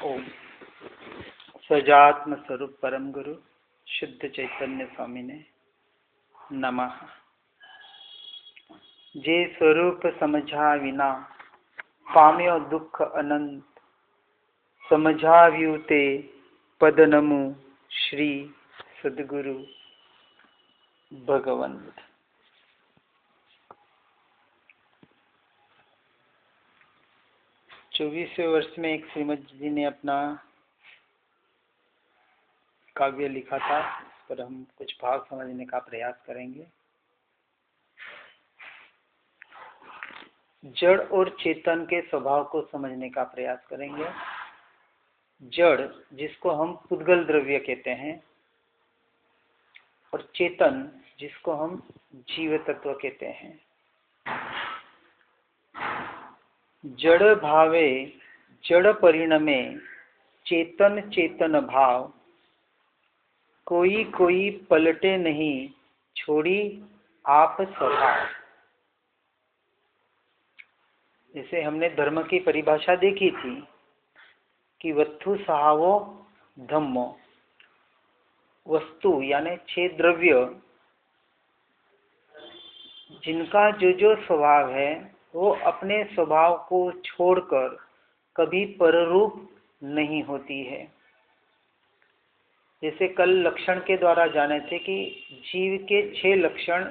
ओम सजात्म स्वरूप परम गुरु शुद्ध चैतन्य स्वामी ने नमः। जे स्वरूप समझा विना पाम्यो दुख अनंत, समझाव्यू ते पद नमु श्री सद्गुरु भगवान बुद्ध। चौबीसवें वर्ष में एक श्रीमद जी ने अपना काव्य लिखा था, इस पर हम कुछ भाव समझने का प्रयास करेंगे। जड़ और चेतन के स्वभाव को समझने का प्रयास करेंगे। जड़ जिसको हम पुद्गल द्रव्य कहते हैं और चेतन जिसको हम जीव तत्व कहते हैं। जड़ भावे जड़ परिणमे चेतन चेतन भाव, कोई कोई पलटे नहीं छोड़ी आप स्वभाव। जैसे हमने धर्म की परिभाषा देखी थी कि वस्तु सहावो धम्मो, वस्तु यानी 6 द्रव्य जिनका जो स्वभाव है वो अपने स्वभाव को छोड़कर कभी पररूप नहीं होती है। जैसे कल लक्षण के द्वारा जाने थे कि जीव के 6 लक्षण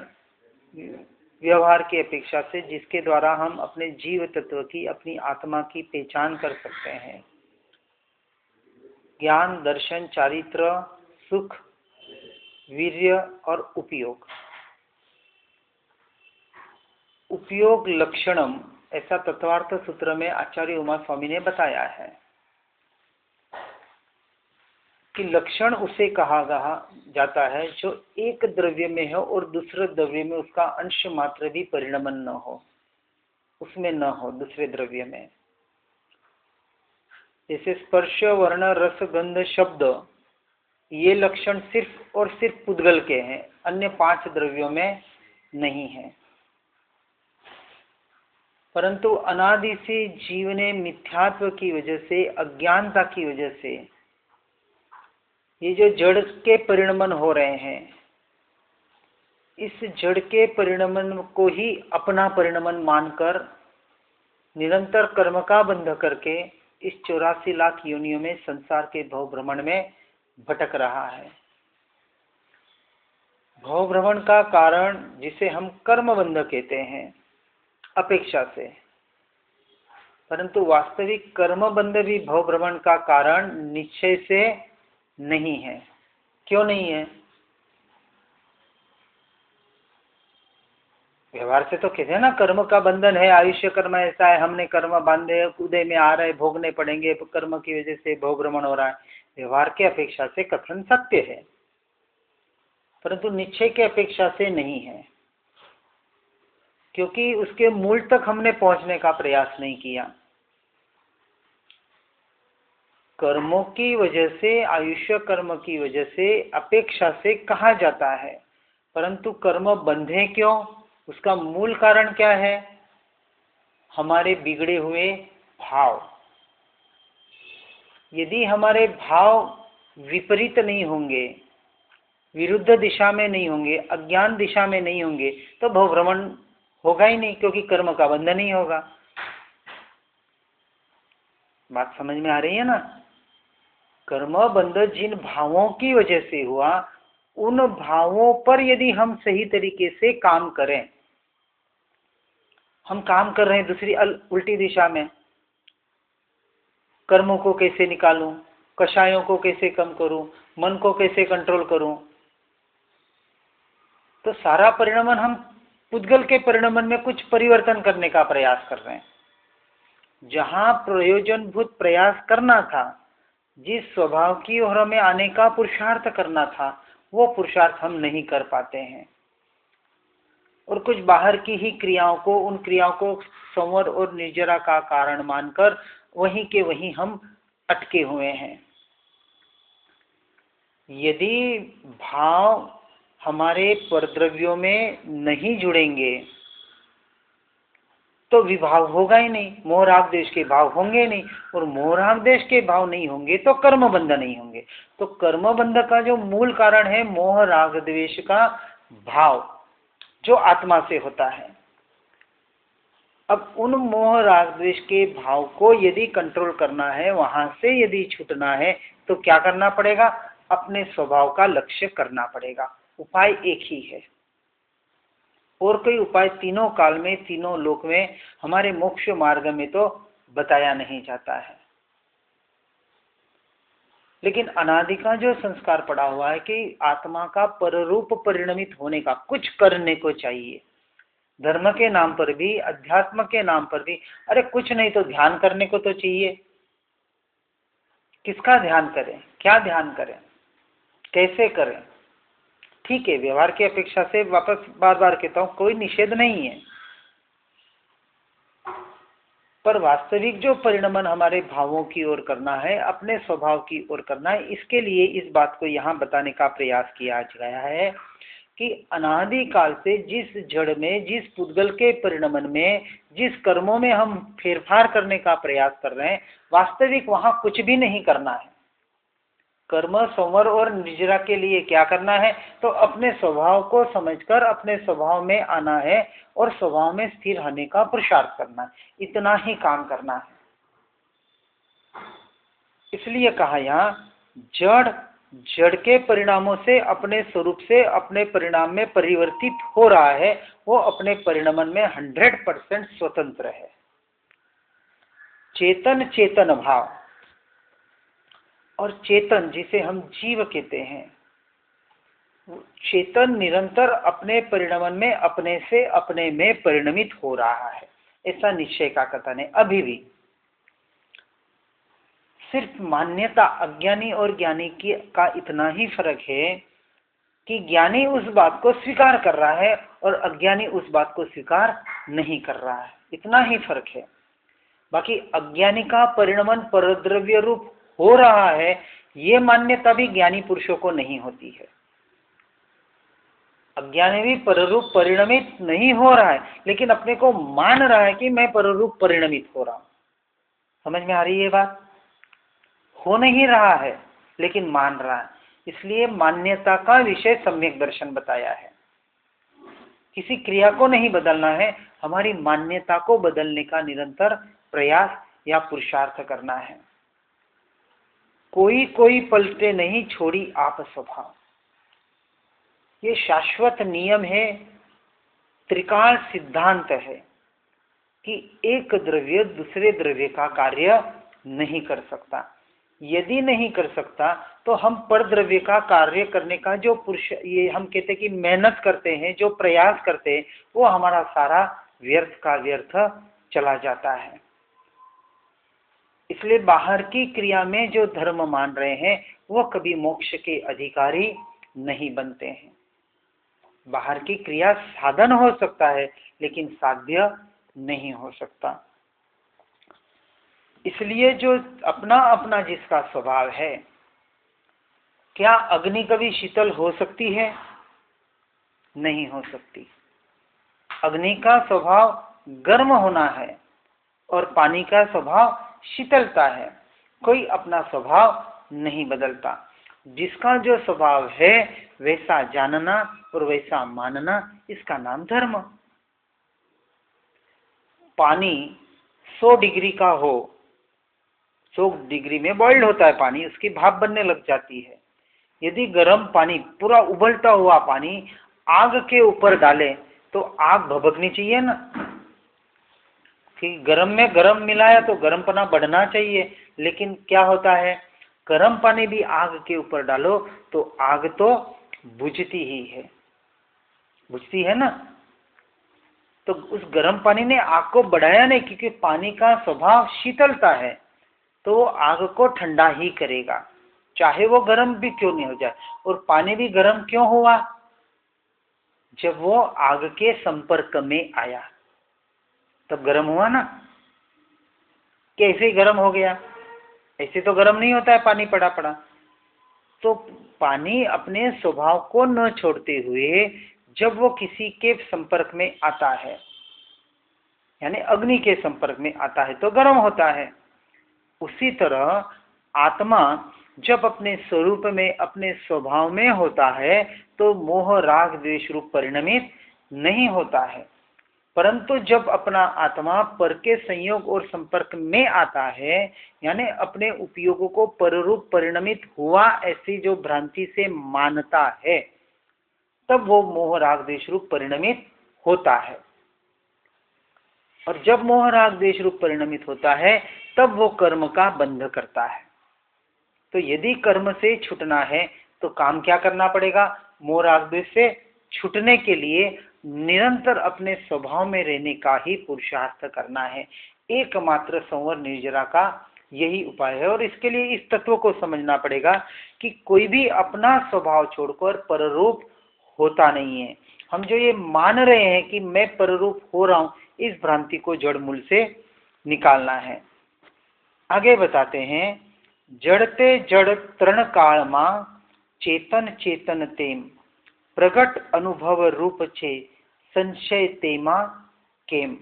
व्यवहार की अपेक्षा से जिसके द्वारा हम अपने जीव तत्व की, अपनी आत्मा की पहचान कर सकते हैं। ज्ञान, दर्शन, चारित्र, सुख, वीर्य और उपयोग। उपयोग लक्षणम ऐसा तत्वार्थ सूत्र में आचार्य उमा स्वामी ने बताया है कि लक्षण उसे कहा जाता है जो एक द्रव्य में हो और दूसरे द्रव्य में उसका अंश मात्र भी परिणमन न हो, उसमें न हो दूसरे द्रव्य में। जैसे स्पर्श, वर्ण, रस, गंध, शब्द, ये लक्षण सिर्फ और सिर्फ पुद्गल के हैं, अन्य 5 द्रव्यों में नहीं है। परंतु अनादि से जीव ने मिथ्यात्व की वजह से, अज्ञानता की वजह से ये जो जड़ के परिणमन हो रहे हैं, इस जड़ के परिणमन को ही अपना परिणमन मानकर निरंतर कर्म का बंध करके इस 84 लाख योनियों में संसार के भव भ्रमण में भटक रहा है। भव भ्रमण का कारण जिसे हम कर्म बंध कहते हैं अपेक्षा से, परंतु वास्तविक कर्म बंध भी भव भ्रमण का कारण निश्चय से नहीं है। क्यों नहीं है? व्यवहार से तो कहते हैं ना, कर्म का बंधन है, आयुष्य कर्म ऐसा है, हमने कर्म बांधे, उदय में आ रहे, भोगने पड़ेंगे, कर्म की वजह से भव भ्रमण हो रहा है। व्यवहार के अपेक्षा से कथन सत्य है, परंतु निश्चय के अपेक्षा से नहीं है, क्योंकि उसके मूल तक हमने पहुंचने का प्रयास नहीं किया। कर्मों की वजह से, आयुष्य कर्म की वजह से, अपेक्षा से कहा जाता है, परंतु कर्म बंधे क्यों? उसका मूल कारण क्या है? हमारे बिगड़े हुए भाव। यदि हमारे भाव विपरीत नहीं होंगे, विरुद्ध दिशा में नहीं होंगे, अज्ञान दिशा में नहीं होंगे, तो भव भ्रमण होगा ही नहीं, क्योंकि कर्म का बंधन नहीं होगा। बात समझ में आ रही है ना? कर्म बंध जिन भावों की वजह से हुआ, उन भावों पर यदि हम सही तरीके से काम करें, हम काम कर रहे हैं दूसरी उल्टी दिशा में, कर्मों को कैसे निकालूं, कषायों को कैसे कम करूं, मन को कैसे कंट्रोल करूं, तो सारा परिणमन हम पुद्गल के परिणमन में कुछ परिवर्तन करने का प्रयास कर रहे हैं। जहां प्रयोजनभूत प्रयास करना था, जिस स्वभाव की ओर हमें आने का पुरुषार्थ करना था, वो पुरुषार्थ हम नहीं कर पाते हैं, और कुछ बाहर की ही क्रियाओं को, उन क्रियाओं को संवर और निर्जरा का कारण मानकर वहीं के वहीं हम अटके हुए हैं। यदि भाव हमारे परद्रव्यों में नहीं जुड़ेंगे, तो विभाव होगा ही नहीं, मोह राग द्वेष के भाव होंगे नहीं, और मोह राग द्वेष के भाव नहीं होंगे तो कर्म बंध नहीं होंगे। तो कर्म बंध का जो मूल कारण है मोह राग द्वेष का भाव जो आत्मा से होता है। अब उन मोह राग द्वेष के भाव को यदि कंट्रोल करना है, वहां से यदि छूटना है, तो क्या करना पड़ेगा? अपने स्वभाव का लक्ष्य करना पड़ेगा। उपाय एक ही है, और कोई उपाय तीनों काल में, तीनों लोक में, हमारे मोक्ष मार्ग में तो बताया नहीं जाता है। लेकिन अनादि का जो संस्कार पड़ा हुआ है कि आत्मा का पररूप परिणमित होने का कुछ करने को चाहिए, धर्म के नाम पर भी, अध्यात्म के नाम पर भी। अरे कुछ नहीं तो ध्यान करने को तो चाहिए। किसका ध्यान करें, क्या ध्यान करें, कैसे करें? ठीक है, व्यवहार की अपेक्षा से वापस बार बार कहता हूं, कोई निषेध नहीं है, पर वास्तविक जो परिणमन हमारे भावों की ओर करना है, अपने स्वभाव की ओर करना है, इसके लिए इस बात को यहाँ बताने का प्रयास किया गया है कि अनादि काल से जिस जड़ में, जिस पुद्गल के परिणमन में, जिस कर्मों में हम फेरफार करने का प्रयास कर रहे हैं, वास्तविक वहां कुछ भी नहीं करना है। कर्म, संवर और निर्जरा के लिए क्या करना है? तो अपने स्वभाव को समझकर अपने स्वभाव में आना है और स्वभाव में स्थिर होने का पुरुषार्थ करना है। इतना ही काम करना है। इसलिए कहा यहाँ, जड़ जड़ के परिणामों से अपने स्वरूप से अपने परिणाम में परिवर्तित हो रहा है, वो अपने परिणमन में 100% स्वतंत्र है। चेतन चेतन भाव, और चेतन जिसे हम जीव कहते हैं, चेतन निरंतर अपने परिणमन में अपने से अपने में परिणमित हो रहा है, ऐसा निश्चय का कथन है। अभी भी सिर्फ मान्यता अज्ञानी और ज्ञानी की का इतना ही फर्क है कि ज्ञानी उस बात को स्वीकार कर रहा है और अज्ञानी उस बात को स्वीकार नहीं कर रहा है, इतना ही फर्क है। बाकी अज्ञानी का परिणमन परद्रव्य रूप हो रहा है, ये मान्यता भी ज्ञानी पुरुषों को नहीं होती है। अज्ञानी भी पररूप परिणमित नहीं हो रहा है, लेकिन अपने को मान रहा है कि मैं पररूप परिणमित हो रहा हूं। समझ में आ रही है बात? हो नहीं रहा है लेकिन मान रहा है। इसलिए मान्यता का विषय सम्यक दर्शन बताया है। किसी क्रिया को नहीं बदलना है, हमारी मान्यता को बदलने का निरंतर प्रयास या पुरुषार्थ करना है। कोई कोई पलटे नहीं छोड़ी आप स्वभाव, ये शाश्वत नियम है, त्रिकाल सिद्धांत है कि एक द्रव्य दूसरे द्रव्य का कार्य नहीं कर सकता। यदि नहीं कर सकता तो हम परद्रव्य का कार्य करने का जो पुरुष, ये हम कहते हैं कि मेहनत करते हैं, जो प्रयास करते हैं, वो हमारा सारा व्यर्थ का व्यर्थ चला जाता है। इसलिए बाहर की क्रिया में जो धर्म मान रहे हैं वो कभी मोक्ष के अधिकारी नहीं बनते हैं। बाहर की क्रिया साधन हो सकता है लेकिन साध्य नहीं हो सकता। इसलिए जो अपना अपना जिसका स्वभाव है, क्या अग्नि कभी शीतल हो सकती है? नहीं हो सकती। अग्नि का स्वभाव गर्म होना है और पानी का स्वभाव शीतलता है। कोई अपना स्वभाव नहीं बदलता। जिसका जो स्वभाव है वैसा जानना और वैसा मानना, इसका नाम धर्म। पानी 100 डिग्री का हो, 100 डिग्री में बॉइल्ड होता है पानी, उसकी भाप बनने लग जाती है। यदि गर्म पानी, पूरा उबलता हुआ पानी आग के ऊपर डाले तो आग भभकनी चाहिए ना, कि गर्म में गर्म मिलाया तो गर्मपना बढ़ना चाहिए। लेकिन क्या होता है, गर्म पानी भी आग के ऊपर डालो तो आग तो बुझती ही है, बुझती है ना। तो उस गर्म पानी ने आग को बढ़ाया नहीं, क्योंकि पानी का स्वभाव शीतलता है, तो वो आग को ठंडा ही करेगा, चाहे वो गर्म भी क्यों नहीं हो जाए। और पानी भी गर्म क्यों हुआ? जब वो आग के संपर्क में आया तब गर्म हुआ ना, कि ऐसे ही गर्म हो गया? ऐसे तो गर्म नहीं होता है पानी पड़ा पड़ा। तो पानी अपने स्वभाव को न छोड़ते हुए जब वो किसी के संपर्क में आता है यानी अग्नि के संपर्क में आता है तो गर्म होता है। उसी तरह आत्मा जब अपने स्वरूप में, अपने स्वभाव में होता है तो मोह राग द्वेष रूप परिणमित नहीं होता है। परंतु जब अपना आत्मा पर के संयोग और संपर्क में आता है, यानी अपने उपयोगों को पररूप परिणमित हुआ ऐसी जो भ्रांति से मानता है, तब वो मोह राग द्वेष रूप परिणमित होता है। और जब मोह राग द्वेष रूप परिणमित होता है तब वो कर्म का बंध करता है। तो यदि कर्म से छूटना है तो काम क्या करना पड़ेगा? मोह राग द्वेष से छूटने के लिए निरंतर अपने स्वभाव में रहने का ही पुरुषार्थ करना है। एकमात्र संवर निर्जरा का यही उपाय है। और इसके लिए इस तत्व को समझना पड़ेगा कि कोई भी अपना स्वभाव छोड़कर पररूप होता नहीं है। हम जो ये मान रहे हैं कि मैं पररूप हो रहा हूं, इस भ्रांति को जड़ मूल से निकालना है। आगे बताते हैं, जड़ते जड़ तृण काल मा चेतन चेतन तेम प्रगट अनुभव रूप छे संशय तेमा केम।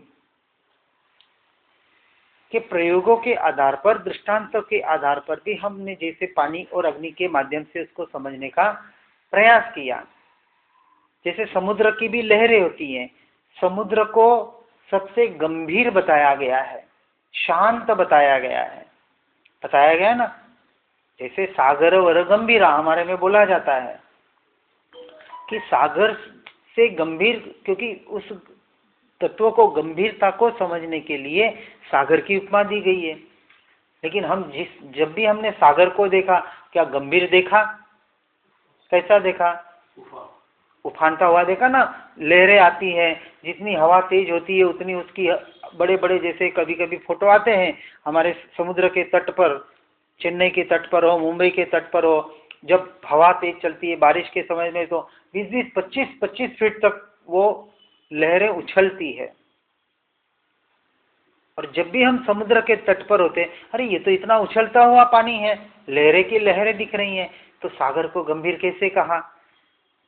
के प्रयोगों के आधार पर, दृष्टांतों के आधार पर भी हमने जैसे पानी और अग्नि के माध्यम से उसको समझने का प्रयास किया। जैसे समुद्र की भी लहरें होती हैं, समुद्र को सबसे गंभीर बताया गया है, शांत बताया गया है, बताया गया ना। जैसे सागर वर गंभीरा हमारे में बोला जाता है कि सागर से गंभीर, क्योंकि उस तत्व को, गंभीरता को समझने के लिए सागर की उपमा दी गई है। लेकिन हम जब भी हमने सागर को देखा, क्या गंभीर देखा? कैसा देखा? उफानता हुआ देखा ना। लहरें आती हैं, जितनी हवा तेज होती है उतनी उसकी बड़े बड़े, जैसे कभी कभी फोटो आते हैं हमारे समुद्र के तट पर, चेन्नई के तट पर हो, मुंबई के तट पर हो, जब हवा तेज चलती है बारिश के समय में तो 20-20, 25-25 फीट तक वो लहरें उछलती है। और जब भी हम समुद्र के तट पर होते, अरे ये तो इतना उछलता हुआ पानी है, लहरें की लहरें दिख रही हैं, तो सागर को गंभीर कैसे कहा?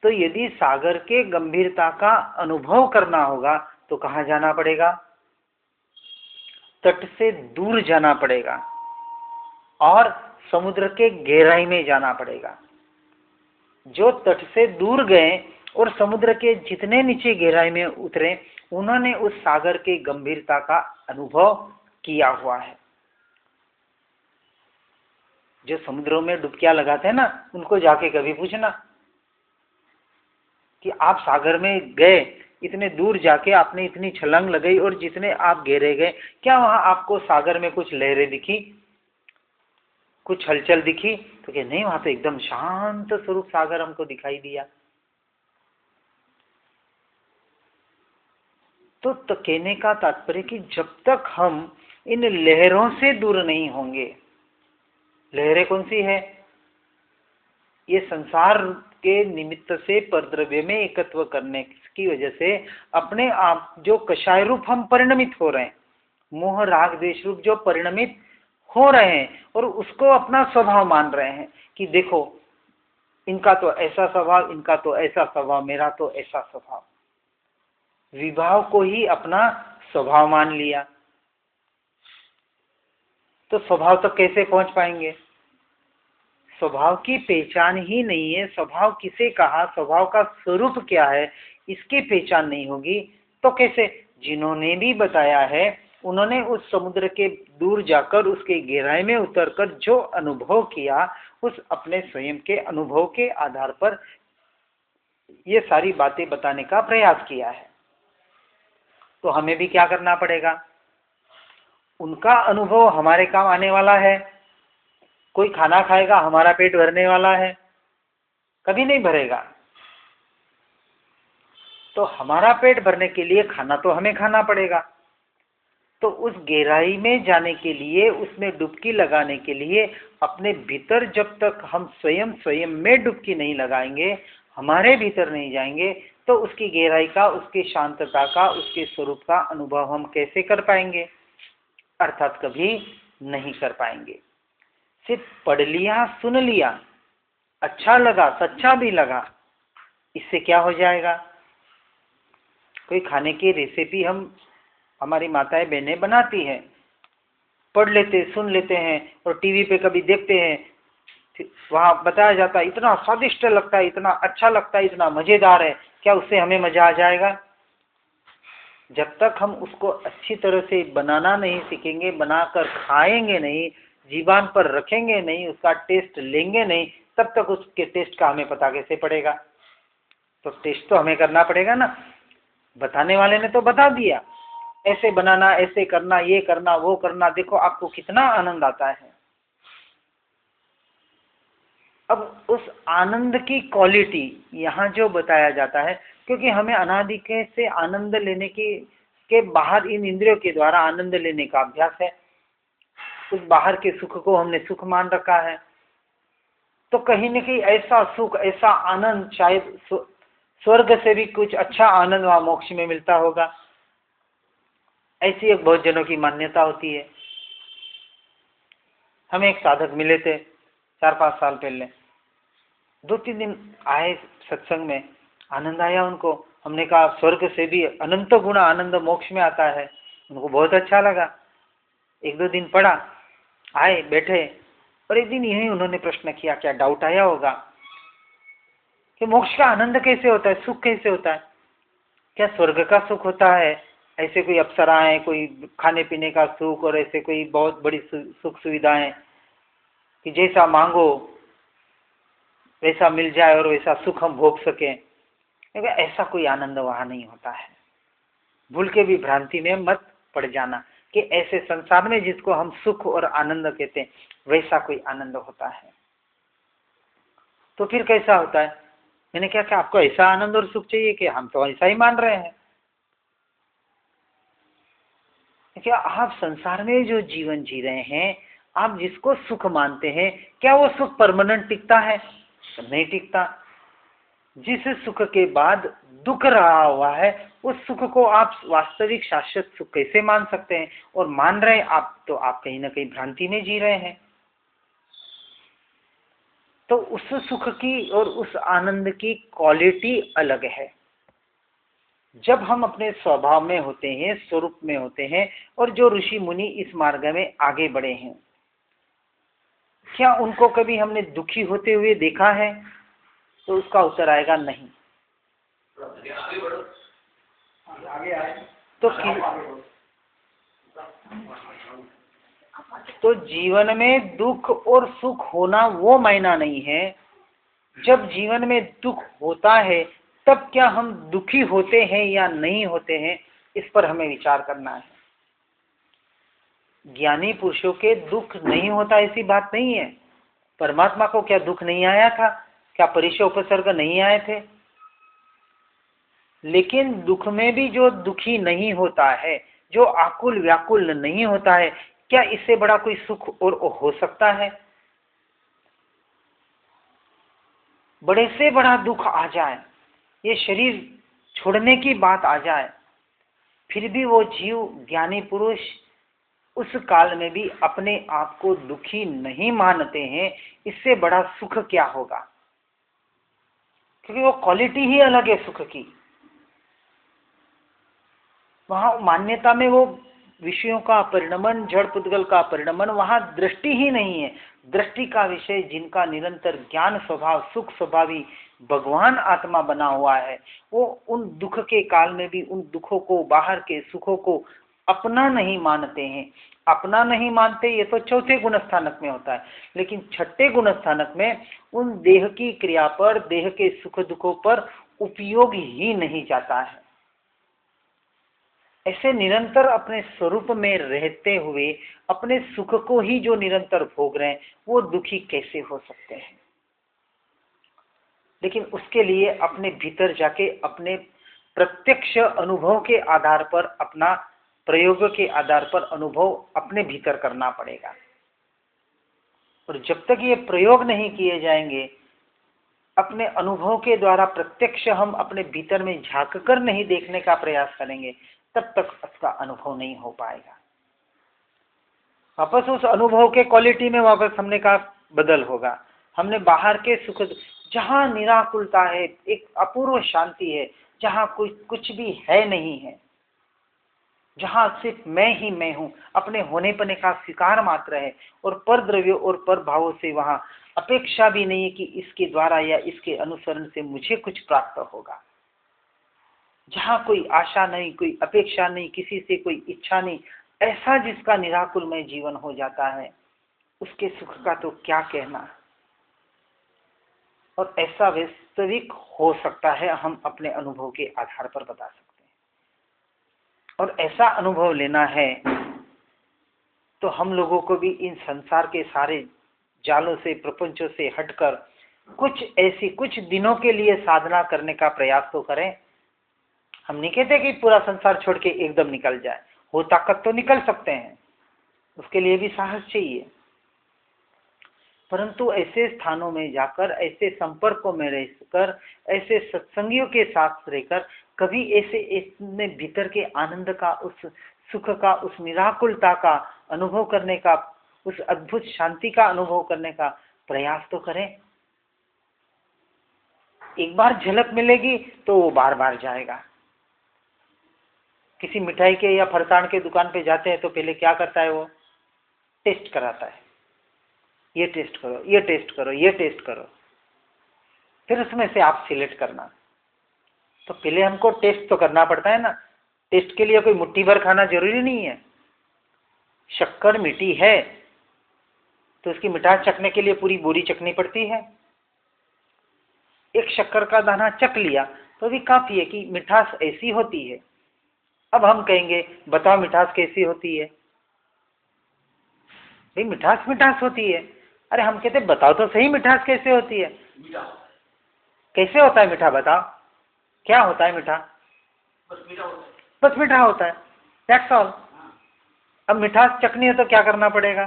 तो यदि सागर के गंभीरता का अनुभव करना होगा तो कहाँ जाना पड़ेगा? तट से दूर जाना पड़ेगा और समुद्र के गहराई में जाना पड़ेगा। जो तट से दूर गए और समुद्र के जितने नीचे गहराई में उतरे, उन्होंने उस सागर के गंभीरता का अनुभव किया हुआ है। जो समुद्रों में डुबकियां लगाते हैं ना, उनको जाके कभी पूछना कि आप सागर में गए, इतने दूर जाके आपने इतनी छलांग लगाई और जितने आप गहरे गए, क्या वहां आपको सागर में कुछ लहरें दिखी, कुछ हलचल दिखी? तो क्या नहीं, वहां तो एकदम शांत स्वरूप सागर हमको दिखाई दिया। तो कहने का तात्पर्य कि जब तक हम इन लहरों से दूर नहीं होंगे, लहरें कौन सी है? ये संसार के निमित्त से परद्रव्य में एकत्व करने की वजह से अपने आप जो कषाय रूप हम परिणमित हो रहे हैं, मोह राग द्वेष रूप जो परिणमित हो रहे हैं, और उसको अपना स्वभाव मान रहे हैं कि देखो इनका तो ऐसा स्वभाव, इनका तो ऐसा स्वभाव, मेरा तो ऐसा स्वभाव। विभाव को ही अपना स्वभाव मान लिया, तो स्वभाव तक कैसे पहुंच पाएंगे? स्वभाव की पहचान ही नहीं है। स्वभाव किसे कहा, स्वभाव का स्वरूप क्या है, इसकी पहचान नहीं होगी तो कैसे? जिन्होंने भी बताया है उन्होंने उस समुद्र के दूर जाकर, उसके गहराई में उतरकर जो अनुभव किया, उस अपने स्वयं के अनुभव के आधार पर ये सारी बातें बताने का प्रयास किया है। तो हमें भी क्या करना पड़ेगा? उनका अनुभव हमारे काम आने वाला है। कोई खाना खाएगा, हमारा पेट भरने वाला है? कभी नहीं भरेगा। तो हमारा पेट भरने के लिए खाना तो हमें खाना पड़ेगा। तो उस गहराई में जाने के लिए, उसमें डुबकी लगाने के लिए, अपने भीतर जब तक हम स्वयं में डुबकी नहीं लगाएंगे, हमारे भीतर नहीं जाएंगे, तो उसकी गहराई का, उसकी शांतता का, उसके स्वरूप का अनुभव हम कैसे कर पाएंगे? अर्थात कभी नहीं कर पाएंगे। सिर्फ पढ़ लिया, सुन लिया, अच्छा लगा, सच्चा भी लगा, इससे क्या हो जाएगा? कोई खाने की रेसिपी हम हमारी माताएं बहनें बनाती हैं, पढ़ लेते सुन लेते हैं और टीवी पे कभी देखते हैं, वहां बताया जाता है इतना स्वादिष्ट लगता है, इतना अच्छा लगता है, इतना मजेदार है, क्या उससे हमें मजा आ जाएगा? जब तक हम उसको अच्छी तरह से बनाना नहीं सीखेंगे, बनाकर खाएंगे नहीं, जीवान पर रखेंगे नहीं, उसका टेस्ट लेंगे नहीं, तब तक उसके टेस्ट का हमें पता कैसे पड़ेगा? तो टेस्ट तो हमें करना पड़ेगा ना। बताने वाले ने तो बता दिया, ऐसे बनाना, ऐसे करना, ये करना, वो करना, देखो आपको कितना आनंद आता है। अब उस आनंद की क्वालिटी यहाँ जो बताया जाता है, क्योंकि हमें अनादि के से आनंद लेने के बाहर इन इंद्रियों के द्वारा आनंद लेने का अभ्यास है, उस बाहर के सुख को हमने सुख मान रखा है, तो कहीं न कहीं ऐसा सुख, ऐसा आनंद, शायद स्वर्ग से भी कुछ अच्छा आनंद वहां मोक्ष में मिलता होगा, ऐसी एक बहुत जनों की मान्यता होती है। हमें एक साधक मिले थे 4-5 साल पहले, 2-3 दिन आए सत्संग में, आनंद आया उनको। हमने कहा स्वर्ग से भी अनंत गुना आनंद मोक्ष में आता है, उनको बहुत अच्छा लगा। 1-2 दिन पढ़ा, आए बैठे, और एक दिन यही उन्होंने प्रश्न किया, क्या डाउट आया होगा कि मोक्ष का आनंद कैसे होता है, सुख कैसे होता है? क्या स्वर्ग का सुख होता है ऐसे कोई अप्सराएं, कोई खाने पीने का सुख और ऐसे कोई बहुत बड़ी सुख सुविधाएं कि जैसा मांगो वैसा मिल जाए और वैसा सुख हम भोग सकें? ऐसा कोई आनंद वहां नहीं होता है। भूल के भी भ्रांति में मत पड़ जाना कि ऐसे संसार में जिसको हम सुख और आनंद कहते हैं वैसा कोई आनंद होता है। तो फिर कैसा होता है? मैंने क्या कहा, आपको ऐसा आनंद और सुख चाहिए? कि हम तो ऐसा ही मान रहे हैं। क्या आप संसार में जो जीवन जी रहे हैं, आप जिसको सुख मानते हैं, क्या वो सुख परमानेंट टिकता है? नहीं टिकता। जिस सुख के बाद दुख रहा हुआ है, उस सुख को आप वास्तविक शाश्वत सुख कैसे मान सकते हैं? और मान रहे हैं आप, तो आप कहीं ना कहीं भ्रांति में जी रहे हैं। तो उस सुख की और उस आनंद की क्वालिटी अलग है। जब हम अपने स्वभाव में होते हैं, स्वरूप में होते हैं, और जो ऋषि मुनि इस मार्ग में आगे बढ़े हैं, क्या उनको कभी हमने दुखी होते हुए देखा है? तो उसका उत्तर आएगा नहीं। तो जीवन में दुख और सुख होना वो मायना नहीं है। जब जीवन में दुख होता है तब क्या हम दुखी होते हैं या नहीं होते हैं, इस पर हमें विचार करना है। ज्ञानी पुरुषों के दुख नहीं होता ऐसी बात नहीं है। परमात्मा को क्या दुख नहीं आया था? क्या परिचय उपसर्ग नहीं आए थे? लेकिन दुख में भी जो दुखी नहीं होता है, जो आकुल व्याकुल नहीं होता है, क्या इससे बड़ा कोई सुख और हो सकता है? बड़े से बड़ा दुख आ जाए, ये शरीर छोड़ने की बात आ जाए, फिर भी वो जीव ज्ञानी पुरुष उस काल में भी अपने आप को दुखी नहीं मानते हैं। इससे बड़ा सुख क्या होगा? क्योंकि वो क्वालिटी ही अलग है सुख की। वहां मान्यता में वो विषयों का परिणमन, जड़ पुद्गल का परिणमन, वहां दृष्टि ही नहीं है। दृष्टि का विषय जिनका निरंतर ज्ञान स्वभाव, सुख स्वभावी भगवान आत्मा बना हुआ है, वो उन दुख के काल में भी उन दुखों को, बाहर के सुखों को अपना नहीं मानते हैं। अपना नहीं मानते ये तो चौथे गुण स्थानक में होता है, लेकिन छठे गुण स्थानक में उन देह की क्रिया पर, देह के सुख दुखों पर उपयोग ही नहीं जाता है। ऐसे निरंतर अपने स्वरूप में रहते हुए अपने सुख को ही जो निरंतर भोग रहे हैं, वो दुखी कैसे हो सकते हैं? लेकिन उसके लिए अपने भीतर जाके अपने प्रत्यक्ष अनुभव के आधार पर, अपना प्रयोग के आधार पर अनुभव अपने भीतर करना पड़ेगा। और जब तक ये प्रयोग नहीं किए जाएंगे, अपने अनुभव के द्वारा प्रत्यक्ष हम अपने भीतर में झांक कर नहीं देखने का प्रयास करेंगे, तब तक उसका अनुभव नहीं हो पाएगा। वापस उस अनुभव के क्वालिटी में वापस हमने कहा बदल होगा। हमने बाहर के सुख, जहां निराकुलता है, एक अपूर्व शांति है, जहां कुछ भी है नहीं है, जहां सिर्फ मैं हूं, अपने होने पने का स्वीकार मात्र है, और पर द्रव्यों और पर भावों से वहां अपेक्षा भी नहीं है कि इसके द्वारा या इसके अनुसरण से मुझे कुछ प्राप्त होगा। जहां कोई आशा नहीं, कोई अपेक्षा नहीं, किसी से कोई इच्छा नहीं, ऐसा जिसका निराकुलमय जीवन हो जाता है, उसके सुख का तो क्या कहना। और ऐसा वास्तविक हो सकता है, हम अपने अनुभव के आधार पर बता सकते हैं। और ऐसा अनुभव लेना है तो हम लोगों को भी इन संसार के सारे जालों से, प्रपंचों से हटकर कुछ दिनों के लिए साधना करने का प्रयास तो करें। हम नहीं कहते कि पूरा संसार छोड़ के एकदम निकल जाए, हो ताकत तो निकल सकते हैं, उसके लिए भी साहस चाहिए। परंतु ऐसे स्थानों में जाकर, ऐसे संपर्कों में रहकर, ऐसे सत्संगियों के साथ रहकर कभी ऐसे अपने भीतर के आनंद का, उस सुख का, उस निराकुलता का अनुभव करने का, उस अद्भुत शांति का अनुभव करने का प्रयास तो करें। एक बार झलक मिलेगी तो वो बार बार जाएगा। किसी मिठाई के या फरसाण के दुकान पे जाते हैं तो पहले क्या करता है, वो टेस्ट कराता है, ये टेस्ट करो, ये टेस्ट करो, ये टेस्ट करो, फिर उसमें से आप सिलेक्ट करना। तो पहले हमको टेस्ट तो करना पड़ता है ना। टेस्ट के लिए कोई मुट्ठी भर खाना जरूरी नहीं है। शक्कर मीठी है तो उसकी मिठास चखने के लिए पूरी बोरी चखनी पड़ती है। एक शक्कर का दाना चख लिया तो भी काफी है कि मिठास ऐसी होती है। अब हम कहेंगे बताओ मिठास कैसी होती है। भाई मिठास मिठास होती है। अरे हम कहते बताओ तो सही मिठास कैसे होती है। कैसे होता है मीठा, बताओ क्या होता है मीठा। बस मीठा होता है, दैट्स ऑल। अब मिठास चखनी है तो क्या करना पड़ेगा,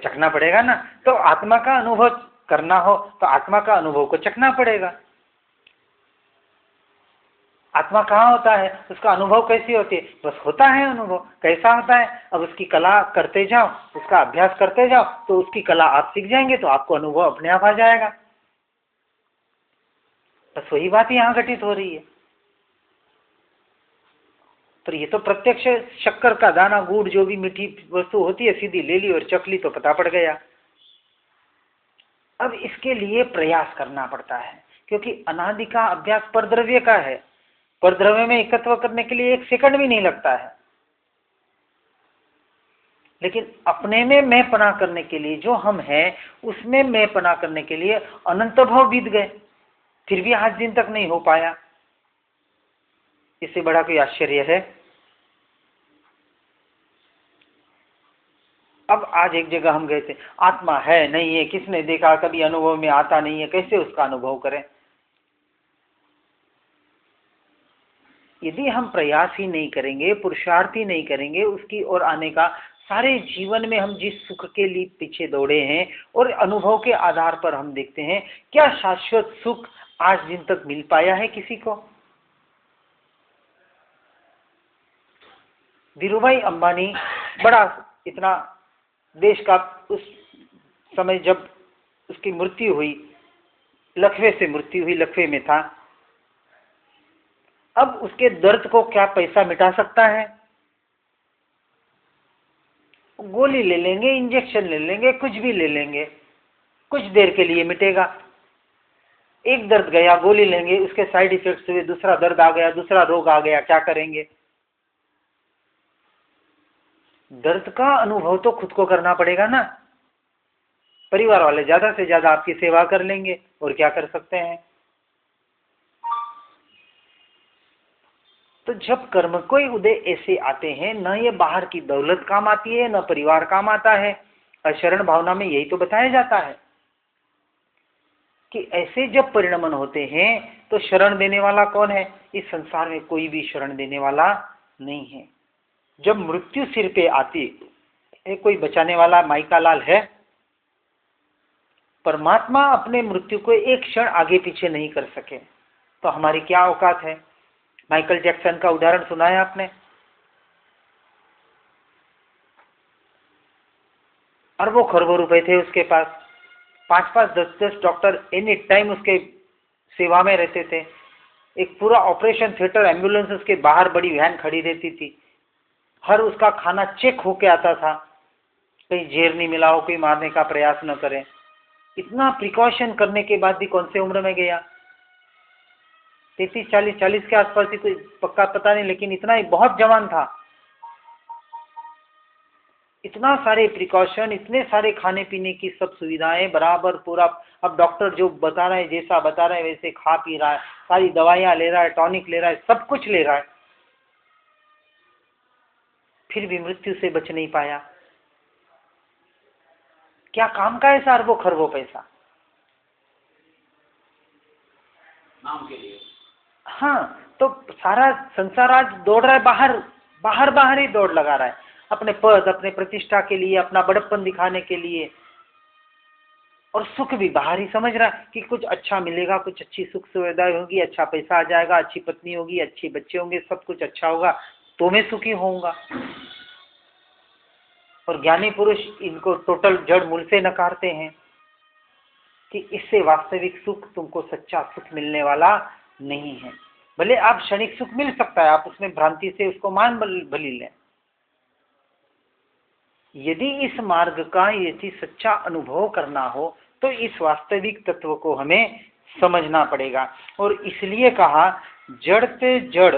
चखना पड़ेगा ना। तो आत्मा का अनुभव करना हो तो आत्मा का अनुभव को चखना पड़ेगा। आत्मा कहाँ होता है, उसका अनुभव कैसी होती है, बस होता है अनुभव। कैसा होता है, अब उसकी कला करते जाओ, उसका अभ्यास करते जाओ तो उसकी कला आप सीख जाएंगे, तो आपको अनुभव अपने आप आ जाएगा। बस वही बात यहाँ घटित हो रही है। तो ये तो प्रत्यक्ष शक्कर का दाना, गुड़, जो भी मीठी वस्तु होती है, सीधी ले ली और चख ली तो पता पड़ गया। अब इसके लिए प्रयास करना पड़ता है, क्योंकि अनादि का अभ्यास परद्रव्य का है। परद्रव्य में एकत्व करने के लिए 1 सेकंड भी नहीं लगता है। लेकिन अपने में मैं पना करने के लिए, जो हम हैं उसमें मैं पना करने के लिए अनंत भाव बीत गए, फिर भी आज दिन तक नहीं हो पाया। इससे बड़ा कोई आश्चर्य है। अब आज एक जगह हम गए थे, आत्मा है नहीं है किसने देखा, कभी अनुभव में आता नहीं है, कैसे उसका अनुभव करें। यदि हम प्रयास ही नहीं करेंगे, पुरुषार्थ ही नहीं करेंगे उसकी ओर आने का, सारे जीवन में हम जिस सुख के लिए पीछे दौड़े हैं और अनुभव के आधार पर हम देखते हैं, क्या शाश्वत सुख आज दिन तक मिल पाया है किसी को। धीरूभाई अंबानी बड़ा इतना देश का, उस समय जब उसकी मृत्यु हुई, लकवे से मृत्यु हुई, लकवे में था। अब उसके दर्द को क्या पैसा मिटा सकता है। गोली ले लेंगे, इंजेक्शन ले लेंगे, कुछ भी ले लेंगे, कुछ देर के लिए मिटेगा। एक दर्द गया, गोली लेंगे, उसके साइड इफेक्ट्स हुए, दूसरा दर्द आ गया, दूसरा रोग आ गया, क्या करेंगे। दर्द का अनुभव तो खुद को करना पड़ेगा ना। परिवार वाले ज्यादा से ज्यादा आपकी सेवा कर लेंगे, और क्या कर सकते हैं। तो जब कर्म कोई उदय ऐसे आते हैं, न ये बाहर की दौलत काम आती है, न परिवार काम आता है। अशरण भावना में यही तो बताया जाता है कि ऐसे जब परिणमन होते हैं तो शरण देने वाला कौन है। इस संसार में कोई भी शरण देने वाला नहीं है। जब मृत्यु सिर पे आती है, कोई बचाने वाला माइका लाल है। परमात्मा अपने मृत्यु को एक क्षण आगे पीछे नहीं कर सके, तो हमारी क्या औकात है। माइकल जैक्सन का उदाहरण सुना है आपने। अरबों खरबों रुपए थे उसके पास, 5-5, 10-10 डॉक्टर एनी टाइम उसके सेवा में रहते थे। एक पूरा ऑपरेशन थिएटर, एम्बुलेंस उसके बाहर बड़ी वैन खड़ी रहती थी, हर उसका खाना चेक होके आता था, कहीं जहर नहीं मिला हो, कोई मारने का प्रयास न करे। इतना प्रिकॉशन करने के बाद भी कौन से उम्र में गया, 33, 40 के आसपास ही, कोई पक्का पता नहीं, लेकिन इतना ही बहुत जवान था। इतना सारे प्रिकॉशन, इतने सारे खाने पीने की सब सुविधाएं बराबर पूरा। अब डॉक्टर जो बता रहे हैं, जैसा बता रहे हैं वैसे खा पी रहा है, सारी दवाइयां ले रहा है, टॉनिक ले रहा है, सब कुछ ले रहा है, फिर भी मृत्यु से बच नहीं पाया। क्या काम का है ऐसा अरबों खरबों पैसा? नाम के लिए। हाँ, तो सारा संसार आज दौड़ रहा है, बाहर ही दौड़ लगा रहा है, अपने पद, अपने प्रतिष्ठा के लिए, अपना बड़प्पन दिखाने के लिए। और सुख भी बाहर ही समझ रहा है कि कुछ अच्छा मिलेगा, कुछ अच्छी सुख सुविधाएं होगी, अच्छा पैसा आ जाएगा, अच्छी पत्नी होगी, अच्छे बच्चे होंगे, सब कुछ अच्छा होगा तो मैं सुखी होऊंगा। और ज्ञानी पुरुष इनको टोटल जड़ मूल से नकारते हैं कि इससे वास्तविक सुख, तुमको सच्चा सुख मिलने वाला नहीं है। भले आप क्षणिक सुख मिल सकता है, आप उसमें भ्रांति से उसको मान भली लें, यदि इस मार्ग का यदि सच्चा अनुभव करना हो तो इस वास्तविक तत्व को हमें समझना पड़ेगा। और इसलिए कहा, जड़ से जड़,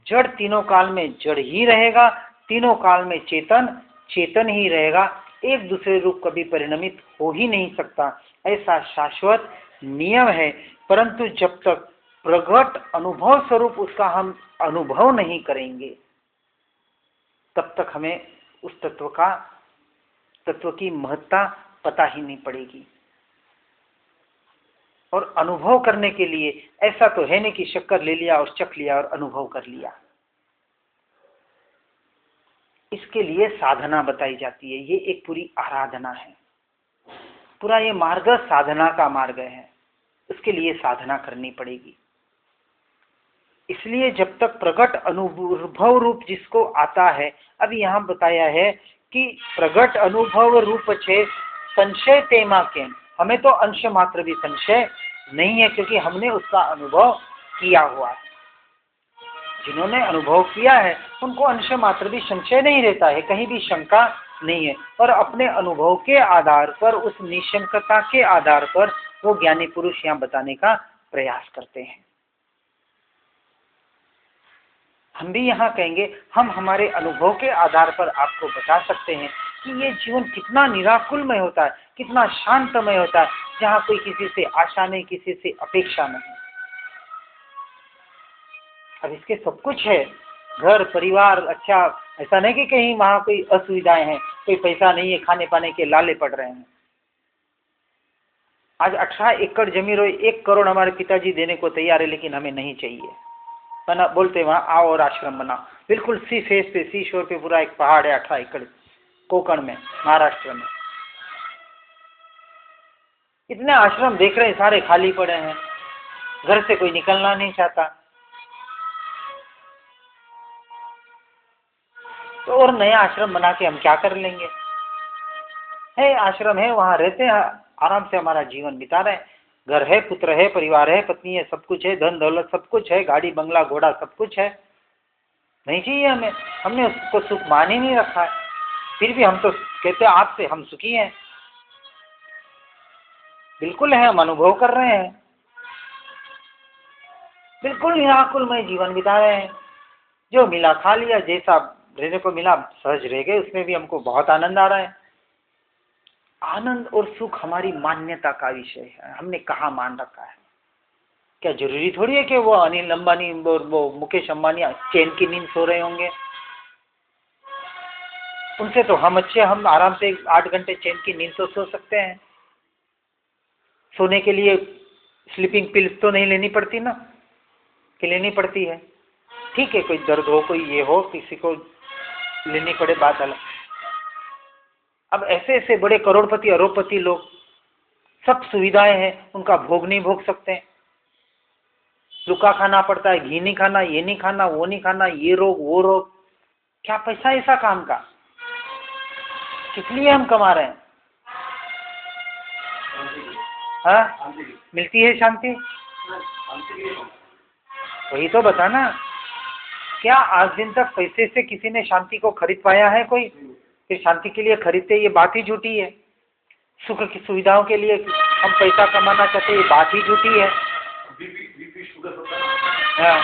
जड़ तीनों काल में जड़ ही रहेगा, तीनों काल में चेतन चेतन ही रहेगा, एक दूसरे रूप कभी परिणमित हो ही नहीं सकता, ऐसा शाश्वत नियम है। परंतु जब तक प्रगट अनुभव स्वरूप उसका हम अनुभव नहीं करेंगे, तब तक हमें उस तत्व की महत्ता पता ही नहीं पड़ेगी। और अनुभव करने के लिए ऐसा तो है नहीं कि शक्कर ले लिया और चख लिया और अनुभव कर लिया। इसके लिए साधना बताई जाती है, ये एक पूरी आराधना है, पूरा ये मार्ग साधना का मार्ग है, उसके लिए साधना करनी पड़ेगी। इसलिए जब तक प्रगट अनुभव रूप जिसको आता है, अभी यहां बताया है कि प्रगट अनुभव रूप छे संशय तेमा के, हमें तो अंश मात्र भी संशय नहीं है, क्योंकि हमने उसका अनुभव किया हुआ है। जिन्होंने अनुभव किया है उनको अंश मात्र भी संशय नहीं रहता है, कहीं भी शंका नहीं है। और अपने अनुभव के आधार पर, उस निशंकता के आधार पर वो ज्ञानी पुरुष यहाँ बताने का प्रयास करते हैं। हम भी यहाँ कहेंगे, हम हमारे अनुभव के आधार पर आपको बता सकते हैं कि ये जीवन कितना निराकुलमय होता है, कितना शांतमय होता है, जहाँ कोई किसी से आशा नहीं, किसी से अपेक्षा नहीं। अब इसके सब कुछ है, घर परिवार, अच्छा, ऐसा नहीं कि कहीं वहाँ कोई असुविधाएं हैं, कोई पैसा नहीं है, खाने पाने के लाले पड़ रहे हैं। आज 18 एकड़ जमीन हो, 1 करोड़ हमारे पिताजी देने को तैयार है, लेकिन हमें नहीं चाहिए। बना बोलते वहां आओ और आश्रम बनाओ, बिल्कुल सी फेस पे, सी शोर पे पूरा एक पहाड़ है 18 एकड़, कोकण में, महाराष्ट्र में। इतने आश्रम देख रहे हैं, सारे खाली पड़े हैं, घर से कोई निकलना नहीं चाहता। तो और नया आश्रम बना के हम क्या कर लेंगे? है आश्रम है, वहां रहते हैं, आराम से हमारा जीवन बिता रहे हैं, घर है, पुत्र है, परिवार है, पत्नी है, सब कुछ है, धन दौलत सब कुछ है, गाड़ी बंगला घोड़ा सब कुछ है, नहीं चाहिए हमें। हमने उसको सुख मान ही नहीं रखा है, फिर भी हम तो कहते हैं आपसे हम सुखी हैं। बिल्कुल है, हम अनुभव कर रहे हैं, बिल्कुल निराकुलमय जीवन बिता रहे हैं, जो मिला खा लिया, जैसा रहने को मिला सहज रह गए, उसमें भी हमको बहुत आनंद आ रहा है। आनंद और सुख हमारी मान्यता का विषय है, हमने कहाँ मान रखा है। क्या जरूरी थोड़ी है कि वो अनिल अंबानी, वो मुकेश अंबानी चैन की नींद सो रहे होंगे? उनसे तो हम अच्छे, हम आराम से 8 घंटे चैन की नींद तो सो सकते हैं। सोने के लिए स्लीपिंग पिल्स तो नहीं लेनी पड़ती ना, कि लेनी पड़ती है? ठीक है, कोई दर्द हो, कोई ये हो, किसी को लेनी पड़े, बात अलग। अब ऐसे ऐसे बड़े करोड़पति अरबपति लोग, सब सुविधाएं हैं, उनका भोग नहीं भोग सकते। लुका खाना पड़ता है, घी नहीं खाना, ये नहीं खाना, वो नहीं खाना, ये रोग वो रोग। क्या पैसा ऐसा काम का? किस लिए हम कमा रहे हैं? हाँ, मिलती है शांति? वही तो बताना। क्या आज दिन तक पैसे से किसी ने शांति को खरीद पाया है कोई? फिर शांति के लिए खरीदते, ये बात ही झूठी है। सुख की सुविधाओं के लिए हम पैसा कमाना चाहते, ये बात ही झूठी है। बीपी शुगर होता है। हाँ।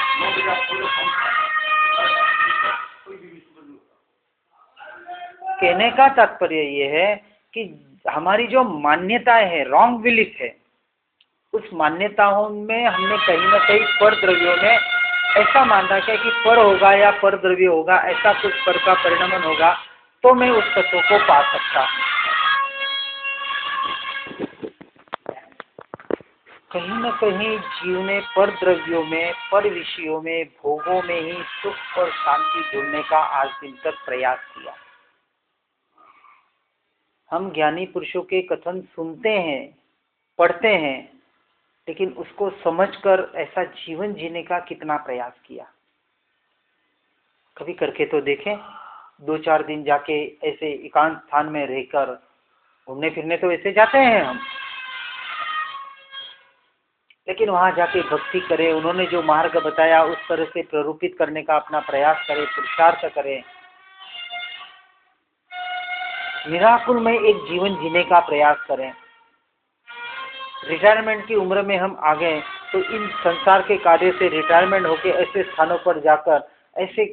कहने का तात्पर्य ये है कि हमारी जो मान्यताएं हैं, रॉन्ग बिलीफ है, उस मान्यताओं में हमने कहीं ना कहीं पर द्रव्यों में ऐसा माना है कि पर होगा या पर द्रव्य होगा, ऐसा कुछ पर का परिणमन होगा तो मैं उस तत्व को पा सकता। कहीं न कहीं जीव ने पर द्रव्यों में, पर विषयों में, भोगों में ही सुख और शांति ढूंढने का आज दिन तक प्रयास किया। हम ज्ञानी पुरुषों के कथन सुनते हैं, पढ़ते हैं, लेकिन उसको समझकर ऐसा जीवन जीने का कितना प्रयास किया? कभी करके तो देखें। 2-4 दिन जाके ऐसे एकांत स्थान में रहकर घूमने फिरने तो ऐसे जाते हैं हम, लेकिन वहां जाके भक्ति करें, उन्होंने जो मार्ग बताया उस तरह से प्ररूपित करने का अपना प्रयास करें, पुरुषार्थ करें, निराकुल में एक जीवन जीने का प्रयास करें। रिटायरमेंट की उम्र में हम आ गए तो इन संसार के कार्य से रिटायरमेंट होकर ऐसे स्थानों पर जाकर ऐसे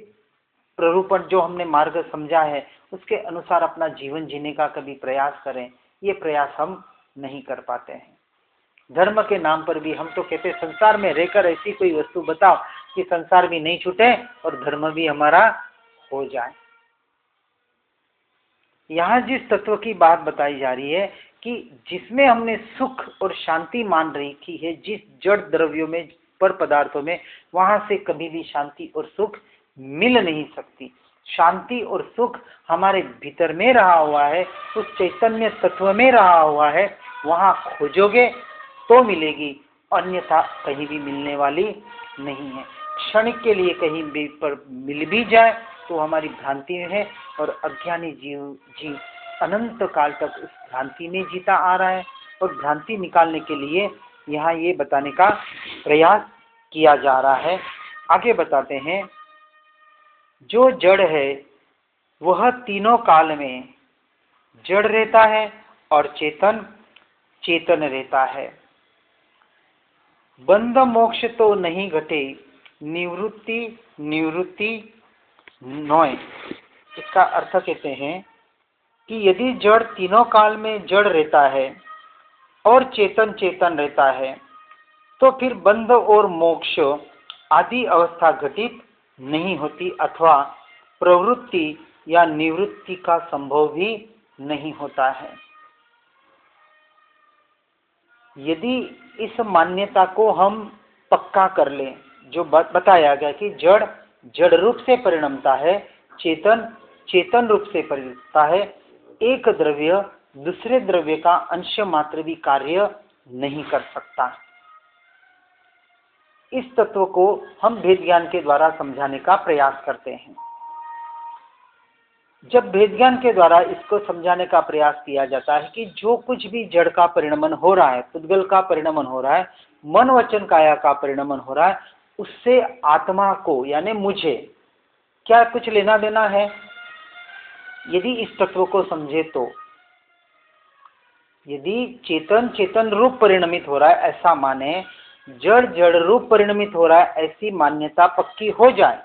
प्ररूपण जो हमने मार्ग समझा है उसके अनुसार अपना जीवन जीने का कभी प्रयास करें। ये प्रयास हम नहीं कर पाते हैं। धर्म के नाम पर भी हम तो कहते संसार में रहकर ऐसी कोई वस्तु बताओ कि संसार भी नहीं छूटे और धर्म भी हमारा हो जाए। यहाँ जिस तत्व की बात बताई जा रही है कि जिसमें हमने सुख और शांति मान रखी है, जिस जड़ द्रव्यों में, पर पदार्थों में, वहां से कभी भी शांति और सुख मिल नहीं सकती। शांति और सुख हमारे भीतर में रहा हुआ है, उस चैतन्य तत्व में रहा हुआ है, वहां खोजोगे तो मिलेगी, अन्यथा कहीं भी मिलने वाली नहीं है। क्षणिक के लिए कहीं भी पर मिल भी जाए तो हमारी भ्रांति में है और अज्ञानी जीव अनंत काल तक उस भ्रांति में जीता आ रहा है। और भ्रांति निकालने के लिए यहाँ ये बताने का प्रयास किया जा रहा है। आगे बताते हैं, जो जड़ है वह तीनों काल में जड़ रहता है और चेतन चेतन रहता है। बंध मोक्ष तो नहीं घटे, निवृत्ति निवृत्ति नोय। इसका अर्थ कहते हैं कि यदि जड़ तीनों काल में जड़ रहता है और चेतन चेतन रहता है तो फिर बंध और मोक्ष आदि अवस्था घटित नहीं होती अथवा प्रवृत्ति या निवृत्ति का संभव भी नहीं होता है। यदि इस मान्यता को हम पक्का कर लें, जो बताया गया कि जड़ जड़ रूप से परिणमता है, चेतन चेतन रूप से परिणमता है, एक द्रव्य दूसरे द्रव्य का अंश मात्र भी कार्य नहीं कर सकता। इस तत्व को हम भेद ज्ञान के द्वारा समझाने का प्रयास करते हैं। जब भेद ज्ञान के द्वारा इसको समझाने का प्रयास किया जाता है कि जो कुछ भी जड़ का परिणमन हो रहा है, पुद्गल का परिणमन हो रहा है, मन वचन काया का परिणमन हो रहा है, उससे आत्मा को यानी मुझे क्या कुछ लेना देना है? यदि इस तत्व को समझे तो यदि चेतन चेतन रूप परिणमित हो रहा है ऐसा माने, जड़ जड़ रूप परिणमित हो रहा है ऐसी मान्यता पक्की हो जाए,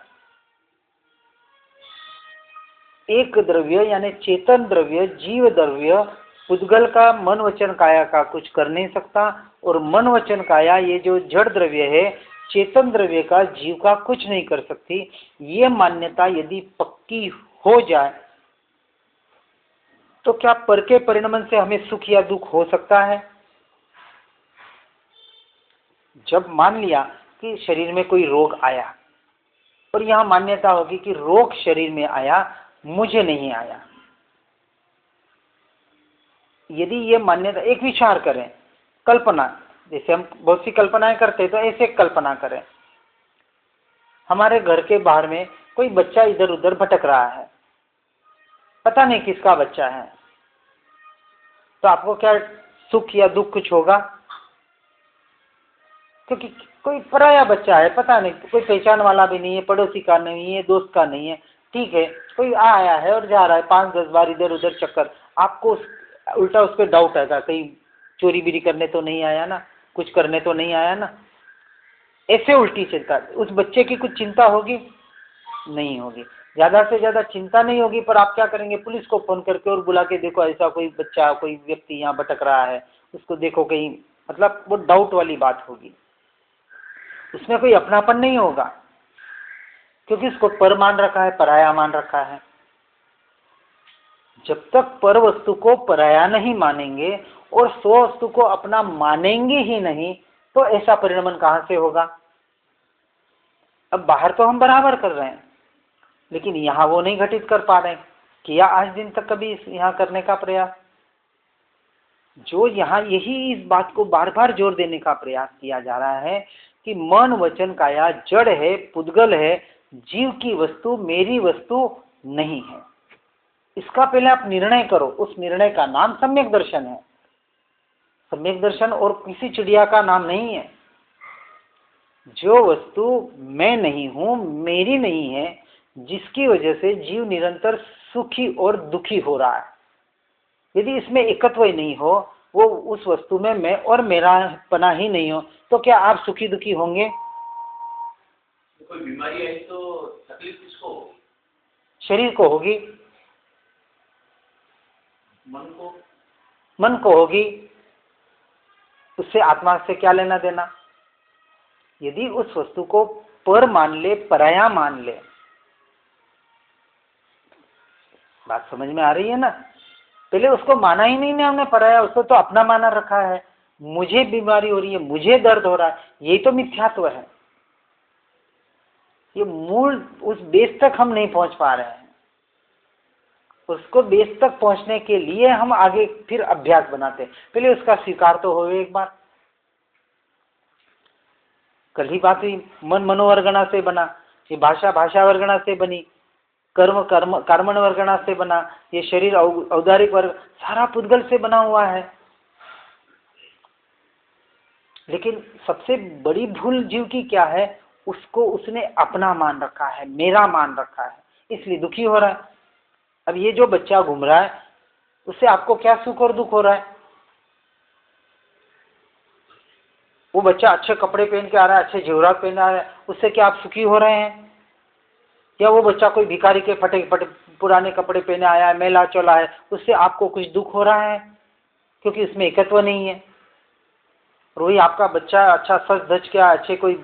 एक द्रव्य यानी चेतन द्रव्य जीव द्रव्य पुद्गल का मन वचन काया का कुछ कर नहीं सकता और मन वचन काया ये जो जड़ द्रव्य है चेतन द्रव्य का जीव का कुछ नहीं कर सकती, ये मान्यता यदि पक्की हो जाए तो क्या पर के परिणमन से हमें सुख या दुख हो सकता है? जब मान लिया कि शरीर में कोई रोग आया और यहां मान्यता होगी कि रोग शरीर में आया, मुझे नहीं आया, यदि ये मान्यता, एक विचार करें, कल्पना, जैसे हम बहुत सी कल्पनाएं करते हैं तो ऐसे कल्पना करें, हमारे घर के बाहर में कोई बच्चा इधर उधर भटक रहा है, पता नहीं किसका बच्चा है, तो आपको क्या सुख या दुख कुछ होगा? क्योंकि कोई पराया बच्चा है, पता नहीं, कोई पहचान वाला भी नहीं है, पड़ोसी का नहीं है, दोस्त का नहीं है, ठीक है, कोई आया है और जा रहा है, 5-10 बार इधर उधर चक्कर, आपको उल्टा उस पर डाउट आएगा, कहीं चोरी बीरी करने तो नहीं आया ना, कुछ करने तो नहीं आया ना। ऐसे उल्टी चिंता, उस बच्चे की कुछ चिंता होगी? नहीं होगी। ज्यादा से ज्यादा चिंता नहीं होगी, पर आप क्या करेंगे, पुलिस को फोन करके और बुला के, देखो ऐसा कोई बच्चा, कोई व्यक्ति यहाँ भटक रहा है, उसको देखो कहीं, मतलब वो डाउट वाली बात होगी, उसमें कोई अपनापन नहीं होगा, क्योंकि उसको पर मान रखा है, पराया मान रखा है। जब तक पर वस्तु को पराया नहीं मानेंगे और स्व वस्तु को अपना मानेंगे ही नहीं, तो ऐसा परिणमन कहां से होगा? अब बाहर तो हम बराबर कर रहे हैं, लेकिन यहां वो नहीं घटित कर पा रहे हैं। किया आज दिन तक कभी यहां करने का प्रयास? जो यहां यही इस बात को बार बार जोर देने का प्रयास किया जा रहा है कि मन वचन काया जड़ है, पुद्गल है, जीव की वस्तु मेरी वस्तु नहीं है। इसका पहले आप निर्णय करो। उस निर्णय का नाम सम्यक दर्शन है। सम्यक दर्शन और किसी चिड़िया का नाम नहीं है। जो वस्तु मैं नहीं हूं, मेरी नहीं है, जिसकी वजह से जीव निरंतर सुखी और दुखी हो रहा है, यदि इसमें एकत्व ही नहीं हो, वो उस वस्तु में मैं और मेरा पना ही नहीं हो, तो क्या आप सुखी दुखी होंगे? कोई बीमारी आई तो तकलीफ किसको? शरीर को होगी, मन को होगी। उससे आत्मा से क्या लेना देना? यदि उस वस्तु को पर मान ले, पराया मान ले, बात समझ में आ रही है ना? पहले उसको माना ही नहीं ना हमने पराया, उसको तो अपना माना रखा है। मुझे बीमारी हो रही है, मुझे दर्द हो रहा है, यही तो मिथ्यात्व है। ये मूल उस बेस तक हम नहीं पहुंच पा रहे हैं। उसको बेस तक पहुंचने के लिए हम आगे फिर अभ्यास बनाते हैं। पहले उसका स्वीकार तो हो एक बार। कल ही बात हुई, मन मनोवर्गणा से बना, ये भाषा भाषा वर्गणा से बनी, कर्म कर्मण वर्गणा से बना, ये शरीर औदारिक वर्ग सारा पुद्गल से बना हुआ है। लेकिन सबसे बड़ी भूल जीव की क्या है? उसको उसने अपना मान रखा है, मेरा मान रखा है, इसलिए दुखी हो रहा है। अब ये जो बच्चा घूम रहा है, उससे आपको क्या सुख और दुख हो रहा है? वो बच्चा अच्छे कपड़े पहन के आ रहा है, अच्छे जेवरात पहन आ रहा है, उससे क्या आप सुखी हो रहे हैं? या वो बच्चा कोई भिखारी के फटे पुराने कपड़े पहने आया है, मेला चला है, उससे आपको कुछ दुख हो रहा है? क्योंकि इसमें एकत्व नहीं है। और वही आपका बच्चा अच्छा सज धज के अच्छे कोई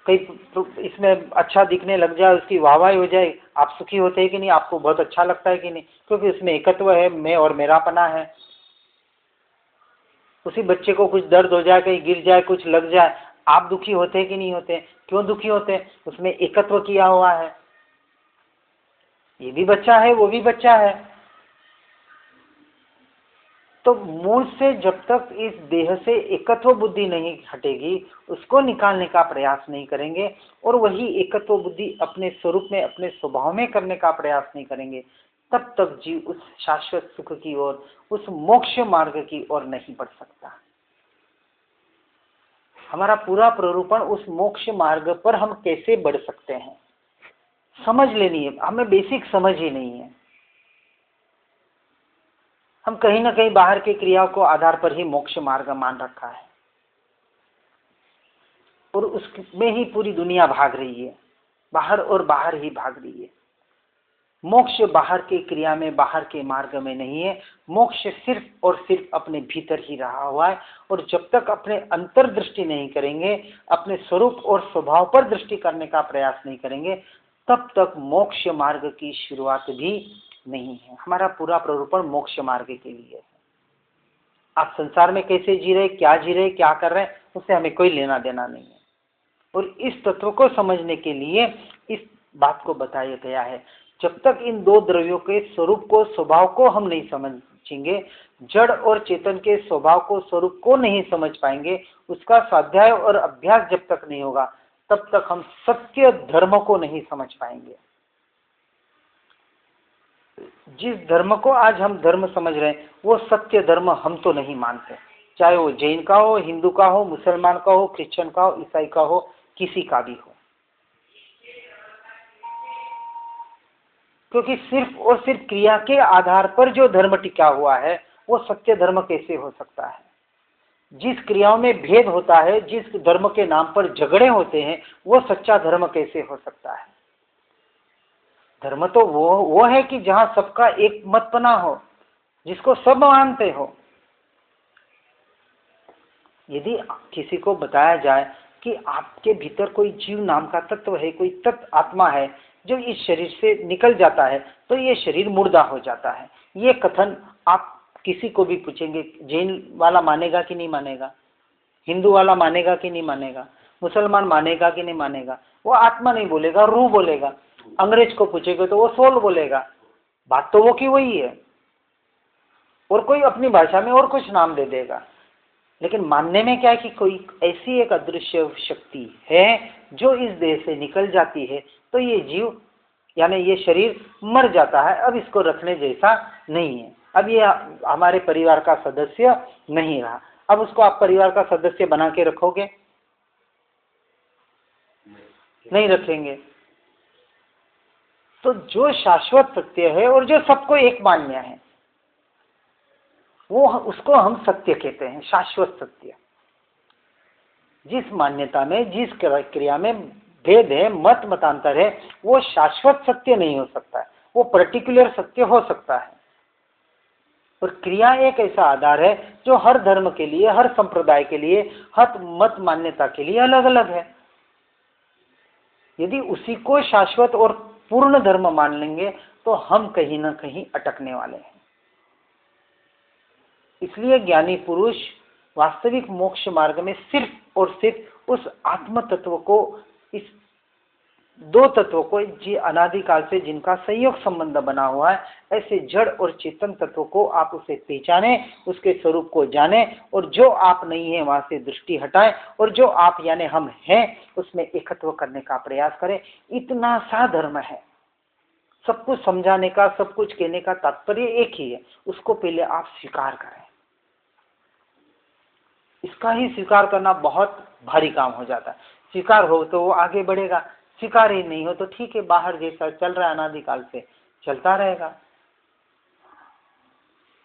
इसमें अच्छा दिखने लग जाए, उसकी वाहवाही हो जाए, आप सुखी होते हैं कि नहीं? आपको बहुत अच्छा लगता है कि नहीं? क्योंकि उसमें एकत्व है, मैं और मेरापना है। उसी बच्चे को कुछ दर्द हो जाए, कहीं गिर जाए, कुछ लग जाए, आप दुखी होते हैं कि नहीं होते? क्यों दुखी होते हैं? उसमें एकत्व किया हुआ है। ये भी बच्चा है, वो भी बच्चा है। तो मूल से जब तक इस देह से एकत्व बुद्धि नहीं हटेगी, उसको निकालने का प्रयास नहीं करेंगे और वही एकत्व बुद्धि अपने स्वरूप में, अपने स्वभाव में करने का प्रयास नहीं करेंगे, तब तक जीव उस शाश्वत सुख की ओर, उस मोक्ष मार्ग की ओर नहीं बढ़ सकता। हमारा पूरा प्ररूपण उस मोक्ष मार्ग पर हम कैसे बढ़ सकते हैं, समझ लेनी है। हमें बेसिक समझ ही नहीं है। हम कहीं ना कहीं बाहर की क्रियाओं को आधार पर ही मोक्ष मार्ग मान रखा है और उसमें ही पूरी दुनिया भाग रही है, बाहर और बाहर ही भाग रही है। मोक्ष बाहर की क्रिया में, बाहर के मार्ग में नहीं है। मोक्ष सिर्फ और सिर्फ अपने भीतर ही रहा हुआ है। और जब तक अपने अंतर्दृष्टि नहीं करेंगे, अपने स्वरूप और स्वभाव पर दृष्टि करने का प्रयास नहीं करेंगे, तब तक मोक्ष मार्ग की शुरुआत भी नहीं है। हमारा पूरा प्ररूपण मोक्ष मार्ग के लिए है। आप संसार में कैसे जी रहे, क्या जी रहे, क्या कर रहे हैं, उससे हमें कोई लेना देना नहीं है। और इस तत्व को समझने के लिए इस बात को बताया गया है। जब तक इन दो द्रव्यों के स्वरूप को, स्वभाव को हम नहीं समझेंगे, जड़ और चेतन के स्वभाव को, स्वरूप को नहीं समझ पाएंगे, उसका स्वाध्याय और अभ्यास जब तक नहीं होगा, तब तक हम सत्य धर्म को नहीं समझ पाएंगे। जिस धर्म को आज हम धर्म समझ रहे हैं, वो सत्य धर्म हम तो नहीं मानते। चाहे वो जैन का हो, हिंदू का हो, मुसलमान का हो, क्रिश्चियन का हो, ईसाई का हो, किसी का भी हो। क्योंकि सिर्फ और सिर्फ क्रिया के आधार पर जो धर्म टिका हुआ है वो सत्य धर्म कैसे हो सकता है। जिस क्रियाओं में भेद होता है, जिस धर्म के नाम पर झगड़े होते हैं, वो सच्चा धर्म कैसे हो सकता है। धर्म तो वो है कि जहां सबका एक मत बना हो, जिसको सब मानते हो। यदि किसी को बताया जाए कि आपके भीतर कोई जीव नाम का तत्व है, कोई तत्व आत्मा है जो इस शरीर से निकल जाता है तो ये शरीर मुर्दा हो जाता है, ये कथन आप किसी को भी पूछेंगे, जैन वाला मानेगा कि नहीं मानेगा, हिंदू वाला मानेगा कि नहीं मानेगा, मुसलमान मानेगा कि नहीं मानेगा। वो आत्मा नहीं बोलेगा, रूह बोलेगा। अंग्रेज को पूछेगा तो वो सोल बोलेगा। बात तो वो की वही है, और कोई अपनी भाषा में और कुछ नाम दे देगा। लेकिन मानने में क्या है कि कोई ऐसी एक अदृश्य शक्ति है जो इस देह से निकल जाती है तो ये जीव यानी ये शरीर मर जाता है, अब इसको रखने जैसा नहीं है, अब ये हमारे परिवार का सदस्य नहीं रहा। अब उसको आप परिवार का सदस्य बना के रखोगे? नहीं रखेंगे। तो जो शाश्वत सत्य है और जो सबको एक मान्य है वो उसको हम सत्य कहते हैं, शाश्वत सत्य। जिस मान्यता में, जिस क्रिया में भेद है, मत मतांतर है, वो शाश्वत सत्य नहीं हो सकता है, वो पर्टिकुलर सत्य हो सकता है। और क्रिया एक ऐसा आधार है जो हर धर्म के लिए, हर संप्रदाय के लिए, हर मत मान्यता के लिए अलग अलग है। यदि उसी को शाश्वत और पूर्ण धर्म मान लेंगे तो हम कहीं ना कहीं अटकने वाले हैं। इसलिए ज्ञानी पुरुष वास्तविक मोक्ष मार्ग में सिर्फ और सिर्फ उस आत्म तत्व को, इस दो तत्वों को, जी अनादिकाल से जिनका संयोग संबंध बना हुआ है, ऐसे जड़ और चेतन तत्व को आप उसे पहचाने, उसके स्वरूप को जाने, और जो आप नहीं है वहां से दृष्टि हटाएं, और जो आप यानी हम हैं उसमें एकत्व करने का प्रयास करें। इतना सा धर्म है। सब कुछ समझाने का, सब कुछ कहने का तात्पर्य एक ही है, उसको पहले आप स्वीकार करें। इसका ही स्वीकार करना बहुत भारी काम हो जाता है। स्वीकार हो तो वो आगे बढ़ेगा, स्वीकार ही नहीं हो तो ठीक है, बाहर जैसा चल रहा है अनादिकाल से चलता रहेगा।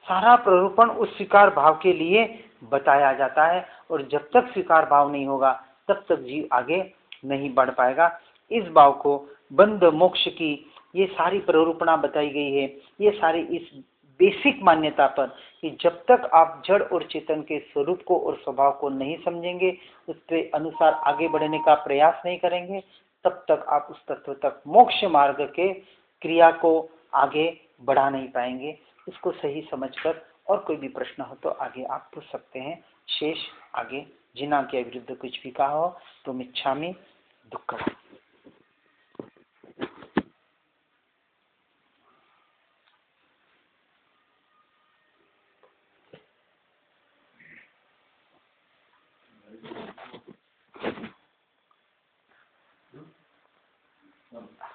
सारा प्ररूपण उस स्वीकार भाव के लिए बताया जाता है, और जब तक स्वीकार भाव नहीं होगा तब तक जीव आगे नहीं बढ़ पाएगा। इस भाव को बंध मोक्ष की ये सारी प्ररूपणा बताई गई है, ये सारी इस बेसिक मान्यता पर कि जब तक आप जड़ और चेतन के स्वरूप को और स्वभाव को नहीं समझेंगे, उसके अनुसार आगे बढ़ने का प्रयास नहीं करेंगे, तब तक आप उस तत्व तक, मोक्ष मार्ग के क्रिया को आगे बढ़ा नहीं पाएंगे। इसको सही समझकर और कोई भी प्रश्न हो तो आगे आप पूछ सकते हैं। शेष आगे जिना के विरुद्ध कुछ भी कहा हो तो मिच्छामि दुक्कड़म।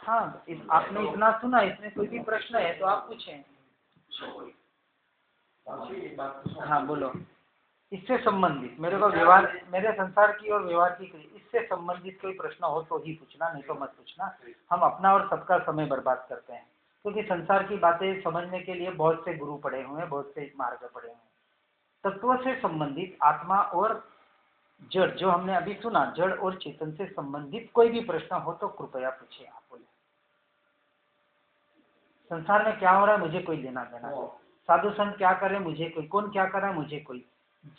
हाँ, आपने इतना सुना, इसमें कोई भी प्रश्न है तो आप पूछें। हाँ बोलो। इससे संबंधित मेरे को व्यवहार, मेरे संसार की और व्यवहार की, इससे संबंधित कोई प्रश्न हो तो ही पूछना, नहीं तो मत पूछना। हम अपना और सबका समय बर्बाद करते हैं, क्योंकि संसार की बातें समझने के लिए बहुत से गुरु पढ़े हुए हैं, बहुत से मार्ग पढ़े हुए हैं। तत्व से संबंधित आत्मा और जड़, जो हमने अभी सुना, जड़ और चेतन से संबंधित कोई भी प्रश्न हो तो कृपया पूछिए। आप बोले संसार में क्या हो रहा है मुझे कोई लेना देना नहीं, साधु संत क्या कर रहे हैं मुझे कोई, कौन क्या कर रहा है मुझे कोई।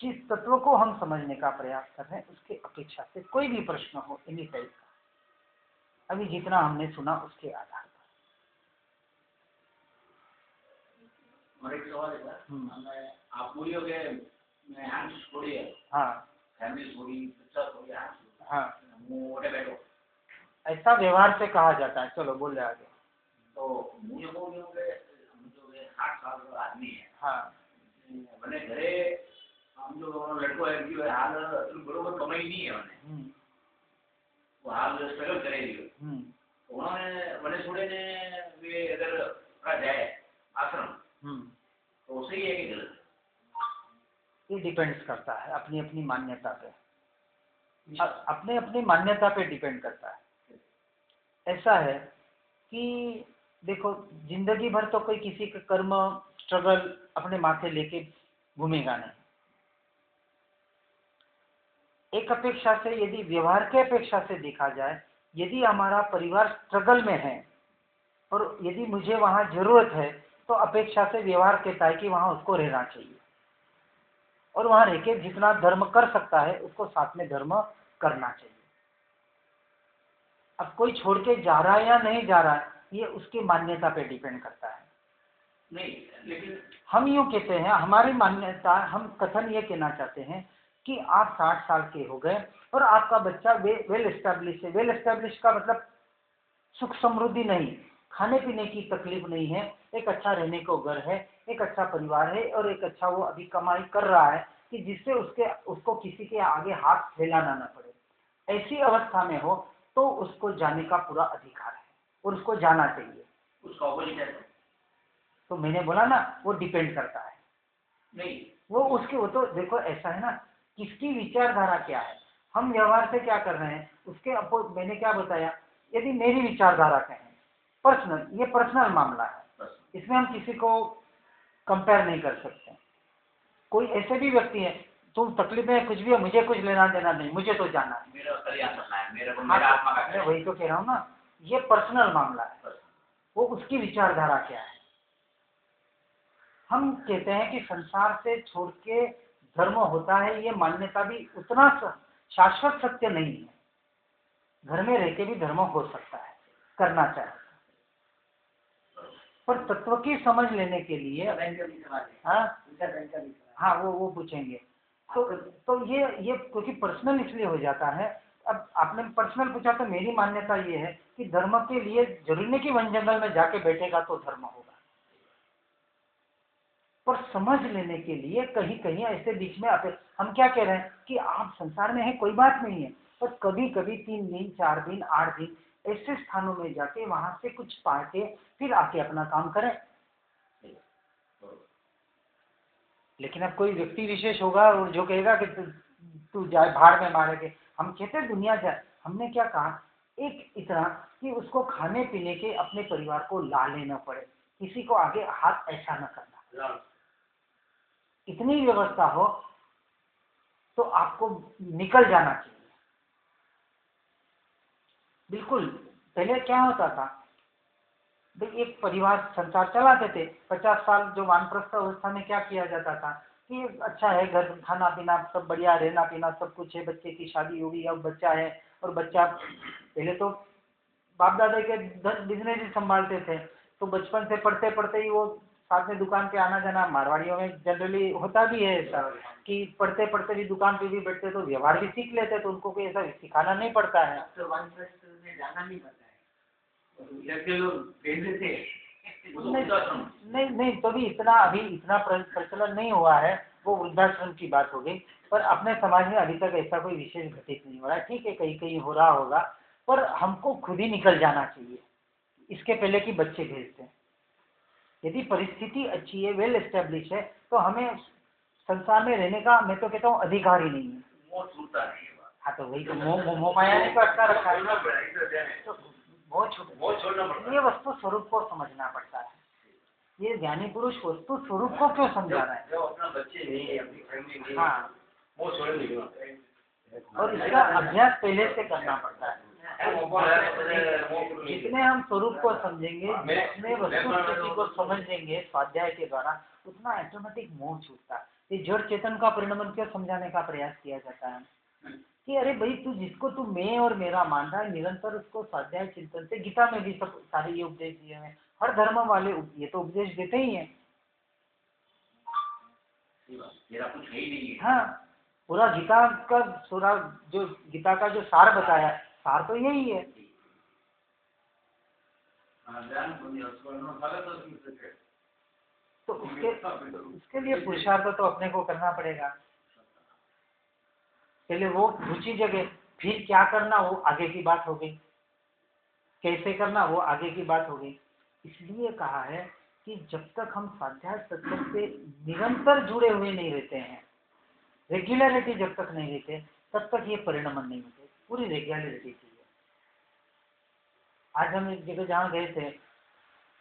जिस तत्व को हम समझने का प्रयास कर रहे हैं उसके अपेक्षा से कोई भी प्रश्न हो एनी टाइप का, अभी जितना हमने सुना उसके आधार और एक सवाल है सर, आप पूरी हो गए, मैं आंख छोड़ी है, हाँ फैमिली छोड़ी, बच्चा छोड़ी, हाँ, मोटे बैठो, ऐसा व्यवहार से कहा जाता है। चलो बोल रहे आगे। तो मुझे वो जो 60 साल का आदमी है, हाँ मैंने घरे हम जो लड़को है जो हाल बरोबर कमाई नहीं है, मैंने वो हाल स्ट्रगल करेगी, उन्होंने मैंने छोड़े ने वे अगर जाए आश्रम तो सही है कि गलत? ये डिपेंड्स करता है अपनी अपनी मान्यता पे, अपने अपनी मान्यता पे डिपेंड करता है। ऐसा है कि देखो, जिंदगी भर तो कोई किसी का कर्म स्ट्रगल अपने माथे लेके घूमेगा नहीं। एक अपेक्षा से, यदि व्यवहार के अपेक्षा से देखा जाए, यदि हमारा परिवार स्ट्रगल में है और यदि मुझे वहां जरूरत है, तो अपेक्षा से व्यवहार कहता है कि वहां उसको रहना चाहिए और वहां रह के जितना धर्म कर सकता है उसको साथ में धर्म करना चाहिए। अब कोई छोड़ के जा रहा है या नहीं जा रहा है, ये उसकी मान्यता पे डिपेंड करता है। नहीं, लेकिन हम यूं कहते हैं, हमारी मान्यता, हम कथन ये कहना चाहते हैं कि आप 60 साल के हो गए और आपका बच्चा वेल एस्टेब्लिश है। वेल एस्टेब्लिश का मतलब सुख समृद्धि नहीं, खाने पीने की तकलीफ नहीं है, एक अच्छा रहने को घर है, एक अच्छा परिवार है और एक अच्छा वो अभी कमाई कर रहा है कि जिससे उसको किसी के आगे हाथ फैलाना ना पड़े। ऐसी अवस्था में हो तो उसको जाने का पूरा अधिकार है और उसको जाना चाहिए। उसका ऑपोजिट है तो मैंने बोला ना, वो डिपेंड करता है। नहीं, वो तो देखो, ऐसा है ना, किसकी विचारधारा क्या है, हम व्यवहार से क्या कर रहे हैं उसके मैंने क्या बताया, यदि मेरी विचारधारा कहें पर्सनल, ये पर्सनल मामला है, इसमें हम किसी को कंपेयर नहीं कर सकते। कोई ऐसे भी व्यक्ति है, तुम तकलीफ में कुछ भी है, मुझे कुछ लेना देना नहीं, मुझे तो जाना है, मेरा कल्याण करना है, मेरा आत्मा का मैं वही तो कह रहा हूँ ना, ये पर्सनल मामला है, वो उसकी विचारधारा क्या है। हम कहते हैं कि संसार से छोड़ के धर्म होता है, ये मान्यता भी उतना शाश्वत सत्य नहीं है। घर में रह के भी धर्म हो सकता है, करना चाहिए, पर तत्व की समझ लेने के लिए हाँ वो पूछेंगे। तो ये क्योंकि पर्सनल इसलिए हो जाता है। अब आपने पर्सनल पूछा तो मेरी मान्यता ये है कि धर्म के लिए जरूरी नहीं कि वन जंगल में जाके बैठेगा तो धर्म होगा, पर समझ लेने के लिए कहीं कहीं ऐसे बीच में हम क्या कह रहे हैं कि आप संसार में हैं, कोई बात नहीं है, पर कभी कभी 3 दिन 4 दिन 8 दिन ऐसे स्थानों में जाके वहां से कुछ पाके फिर आके अपना काम करें। लेकिन अब कोई व्यक्ति विशेष होगा और जो कहेगा कि तू जाए भाड़ में मारेंगे, हम कहते हैं दुनिया जाए, हमने क्या कहा, एक इतना कि उसको खाने पीने के अपने परिवार को ला लेना पड़े, किसी को आगे हाथ ऐसा न करना, इतनी व्यवस्था हो तो आपको निकल जाना चाहिए। बिल्कुल, पहले क्या होता था, एक परिवार संसार चलाते थे। 50 साल जो वानप्रस्थ अवस्था में क्या किया जाता था कि अच्छा है, घर खाना पीना सब बढ़िया, रहना पीना सब कुछ है, बच्चे की शादी होगी, अब बच्चा है, और बच्चा पहले तो बाप दादा के बिजनेस ही संभालते थे, तो बचपन से पढ़ते पढ़ते ही वो साथ में दुकान पे आना जाना, मारवाड़ियों में जनरली होता भी है ऐसा कि पढ़ते पढ़ते भी दुकान पे भी बैठते तो व्यवहार भी सीख लेते, तो उनको कोई ऐसा सिखाना नहीं पड़ता है। तो जाना नहीं पड़ता है, लोग नहीं तो भी अभी इतना प्रचलन नहीं हुआ है, वो वृद्धाश्रम की बात हो गई। पर अपने समाज में अभी तक ऐसा कोई विशेष घटित नहीं हो रहा है। ठीक है, कहीं कहीं हो रहा होगा, पर हमको खुद ही निकल जाना चाहिए इसके पहले कि बच्चे भेजते हैं। यदि परिस्थिति अच्छी है, वेल एस्टेब्लिश है, तो हमें संसार में रहने का, मैं तो कहता हूँ, अधिकार ही नहीं है। मोह छूटता नहीं है। हाँ तो वही तो मोह माया ने तो अटका रखा है, तो मोह छोड़ना पड़ता है। ये वस्तु स्वरूप को समझना पड़ता है। ये ज्ञानी पुरुष वस्तु स्वरूप को क्यों समझा रहा है, जो अपना बच्चे नहीं है, अपनी फैमिली नहीं, हाँ, वो छोड़ नहीं, और इसका अभ्यास पहले से करना पड़ता है। जितने हम स्वरूप को समझेंगे, जितने वस्तु स्थिति को समझेंगे स्वाध्याय के द्वारा, उतना ऑटोमेटिक मोह छूटता है। ये जड़ चेतन का परिणमन क्यों समझाने का प्रयास किया जाता है कि अरे भाई, तू जिसको तू मैं और मेरा मान रहा है, निरंतर उसको स्वाध्याय चिंतन से, गीता में भी सब सारे ये उपदेश दिए हैं, हर धर्म वाले ये तो उपदेश देते ही हैं। मेरा कुछ है ही नहीं है। हाँ, पूरा गीता का जो सार बताया, सार तो यही है। तो उसके लिए पुरुषार्थ तो अपने को करना पड़ेगा। पहले वो रुचि जगह, फिर क्या करना वो आगे की बात हो गई, कैसे करना वो आगे की बात हो गई। इसलिए कहा है कि जब तक हम स्वाध्याय सत्संग से निरंतर जुड़े हुए नहीं रहते हैं, रेगुलरिटी जब तक नहीं देते तब तक ये परिणमन नहीं होते। पूरी रेगुलरिटी चाहिए। आज हम एक जगह जहाँ गए थे,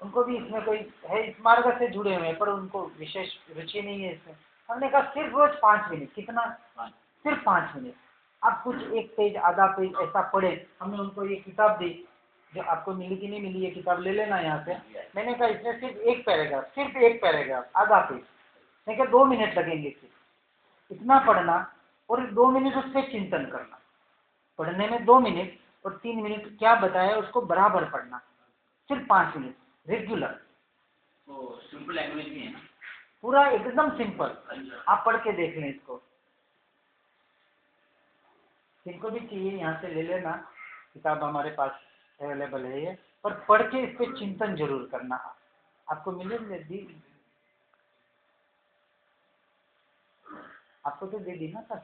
उनको भी इसमें कोई है, इस मार्ग से जुड़े हुए हैं, पर उनको विशेष रुचि नहीं है इसमें। हमने कहा सिर्फ रोज 5 मिनट, कितना, सिर्फ 5 मिनट आप कुछ एक पेज आधा पेज ऐसा पढ़े। हमने उनको ये किताब दी, जो आपको मिली कि नहीं मिली, ये किताब ले लेना यहाँ से। मैंने कहा इसमें सिर्फ एक पैराग्राफ आधा पेज, मैंने कहा 2 मिनट लगेंगे, सिर्फ इतना पढ़ना और 2 मिनट उस पर चिंतन करना। पढ़ने में 2 मिनट और 3 मिनट क्या बताया उसको बराबर पढ़ना, सिर्फ 5 मिनट रेगुलर। तो सिंपल लैंग्वेज में है ना, पूरा एकदम सिंपल। आप पढ़ के देख लें इसको, जिनको भी चाहिए यहाँ से ले लेना, किताब हमारे पास अवेलेबल है ये, पर पढ़ के इस पे चिंतन जरूर करना। आपको मिलेगी, आपको तो दे दी ना सर,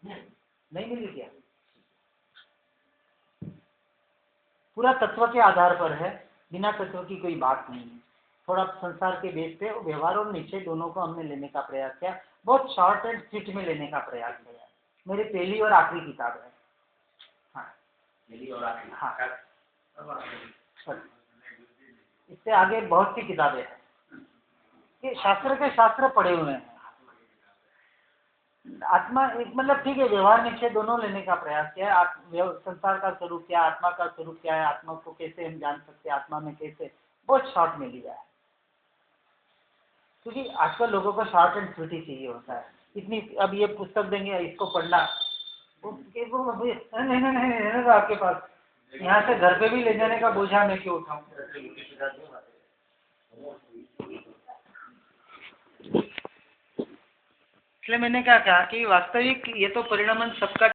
नहीं मिली क्या? पूरा तत्व के आधार पर है, बिना तत्व की कोई बात नहीं है। थोड़ा संसार के बेस पे व्यवहार और निश्चय दोनों को हमने लेने का प्रयास किया, बहुत शॉर्ट एंड स्वीट में लेने का प्रयास किया। मेरी पहली और आखिरी किताब है। हाँ, पहली और आखिरी। हाँ, इससे आगे बहुत सी किताबें हैं। ये शास्त्र के शास्त्र पढ़े हुए हैं। आत्मा एक मतलब ठीक है, व्यवहार निश्चय दोनों लेने का प्रयास किया है। संसार का स्वरूप क्या है, आत्मा का स्वरूप क्या है, आत्मा को कैसे हम जान सकते हैं, आत्मा में कैसे, बहुत शॉर्ट में लिया है। क्योंकि आजकल लोगों को शॉर्ट एंड स्वीट ही चाहिए होता है। इतनी अब ये पुस्तक देंगे इसको पढ़ना, नहीं आपके पास, यहाँ से घर पे भी ले जाने का बोझा मैं क्यों उठाऊं। इसलिए मैंने क्या कहा कि वास्तविक ये तो परिणमन सबका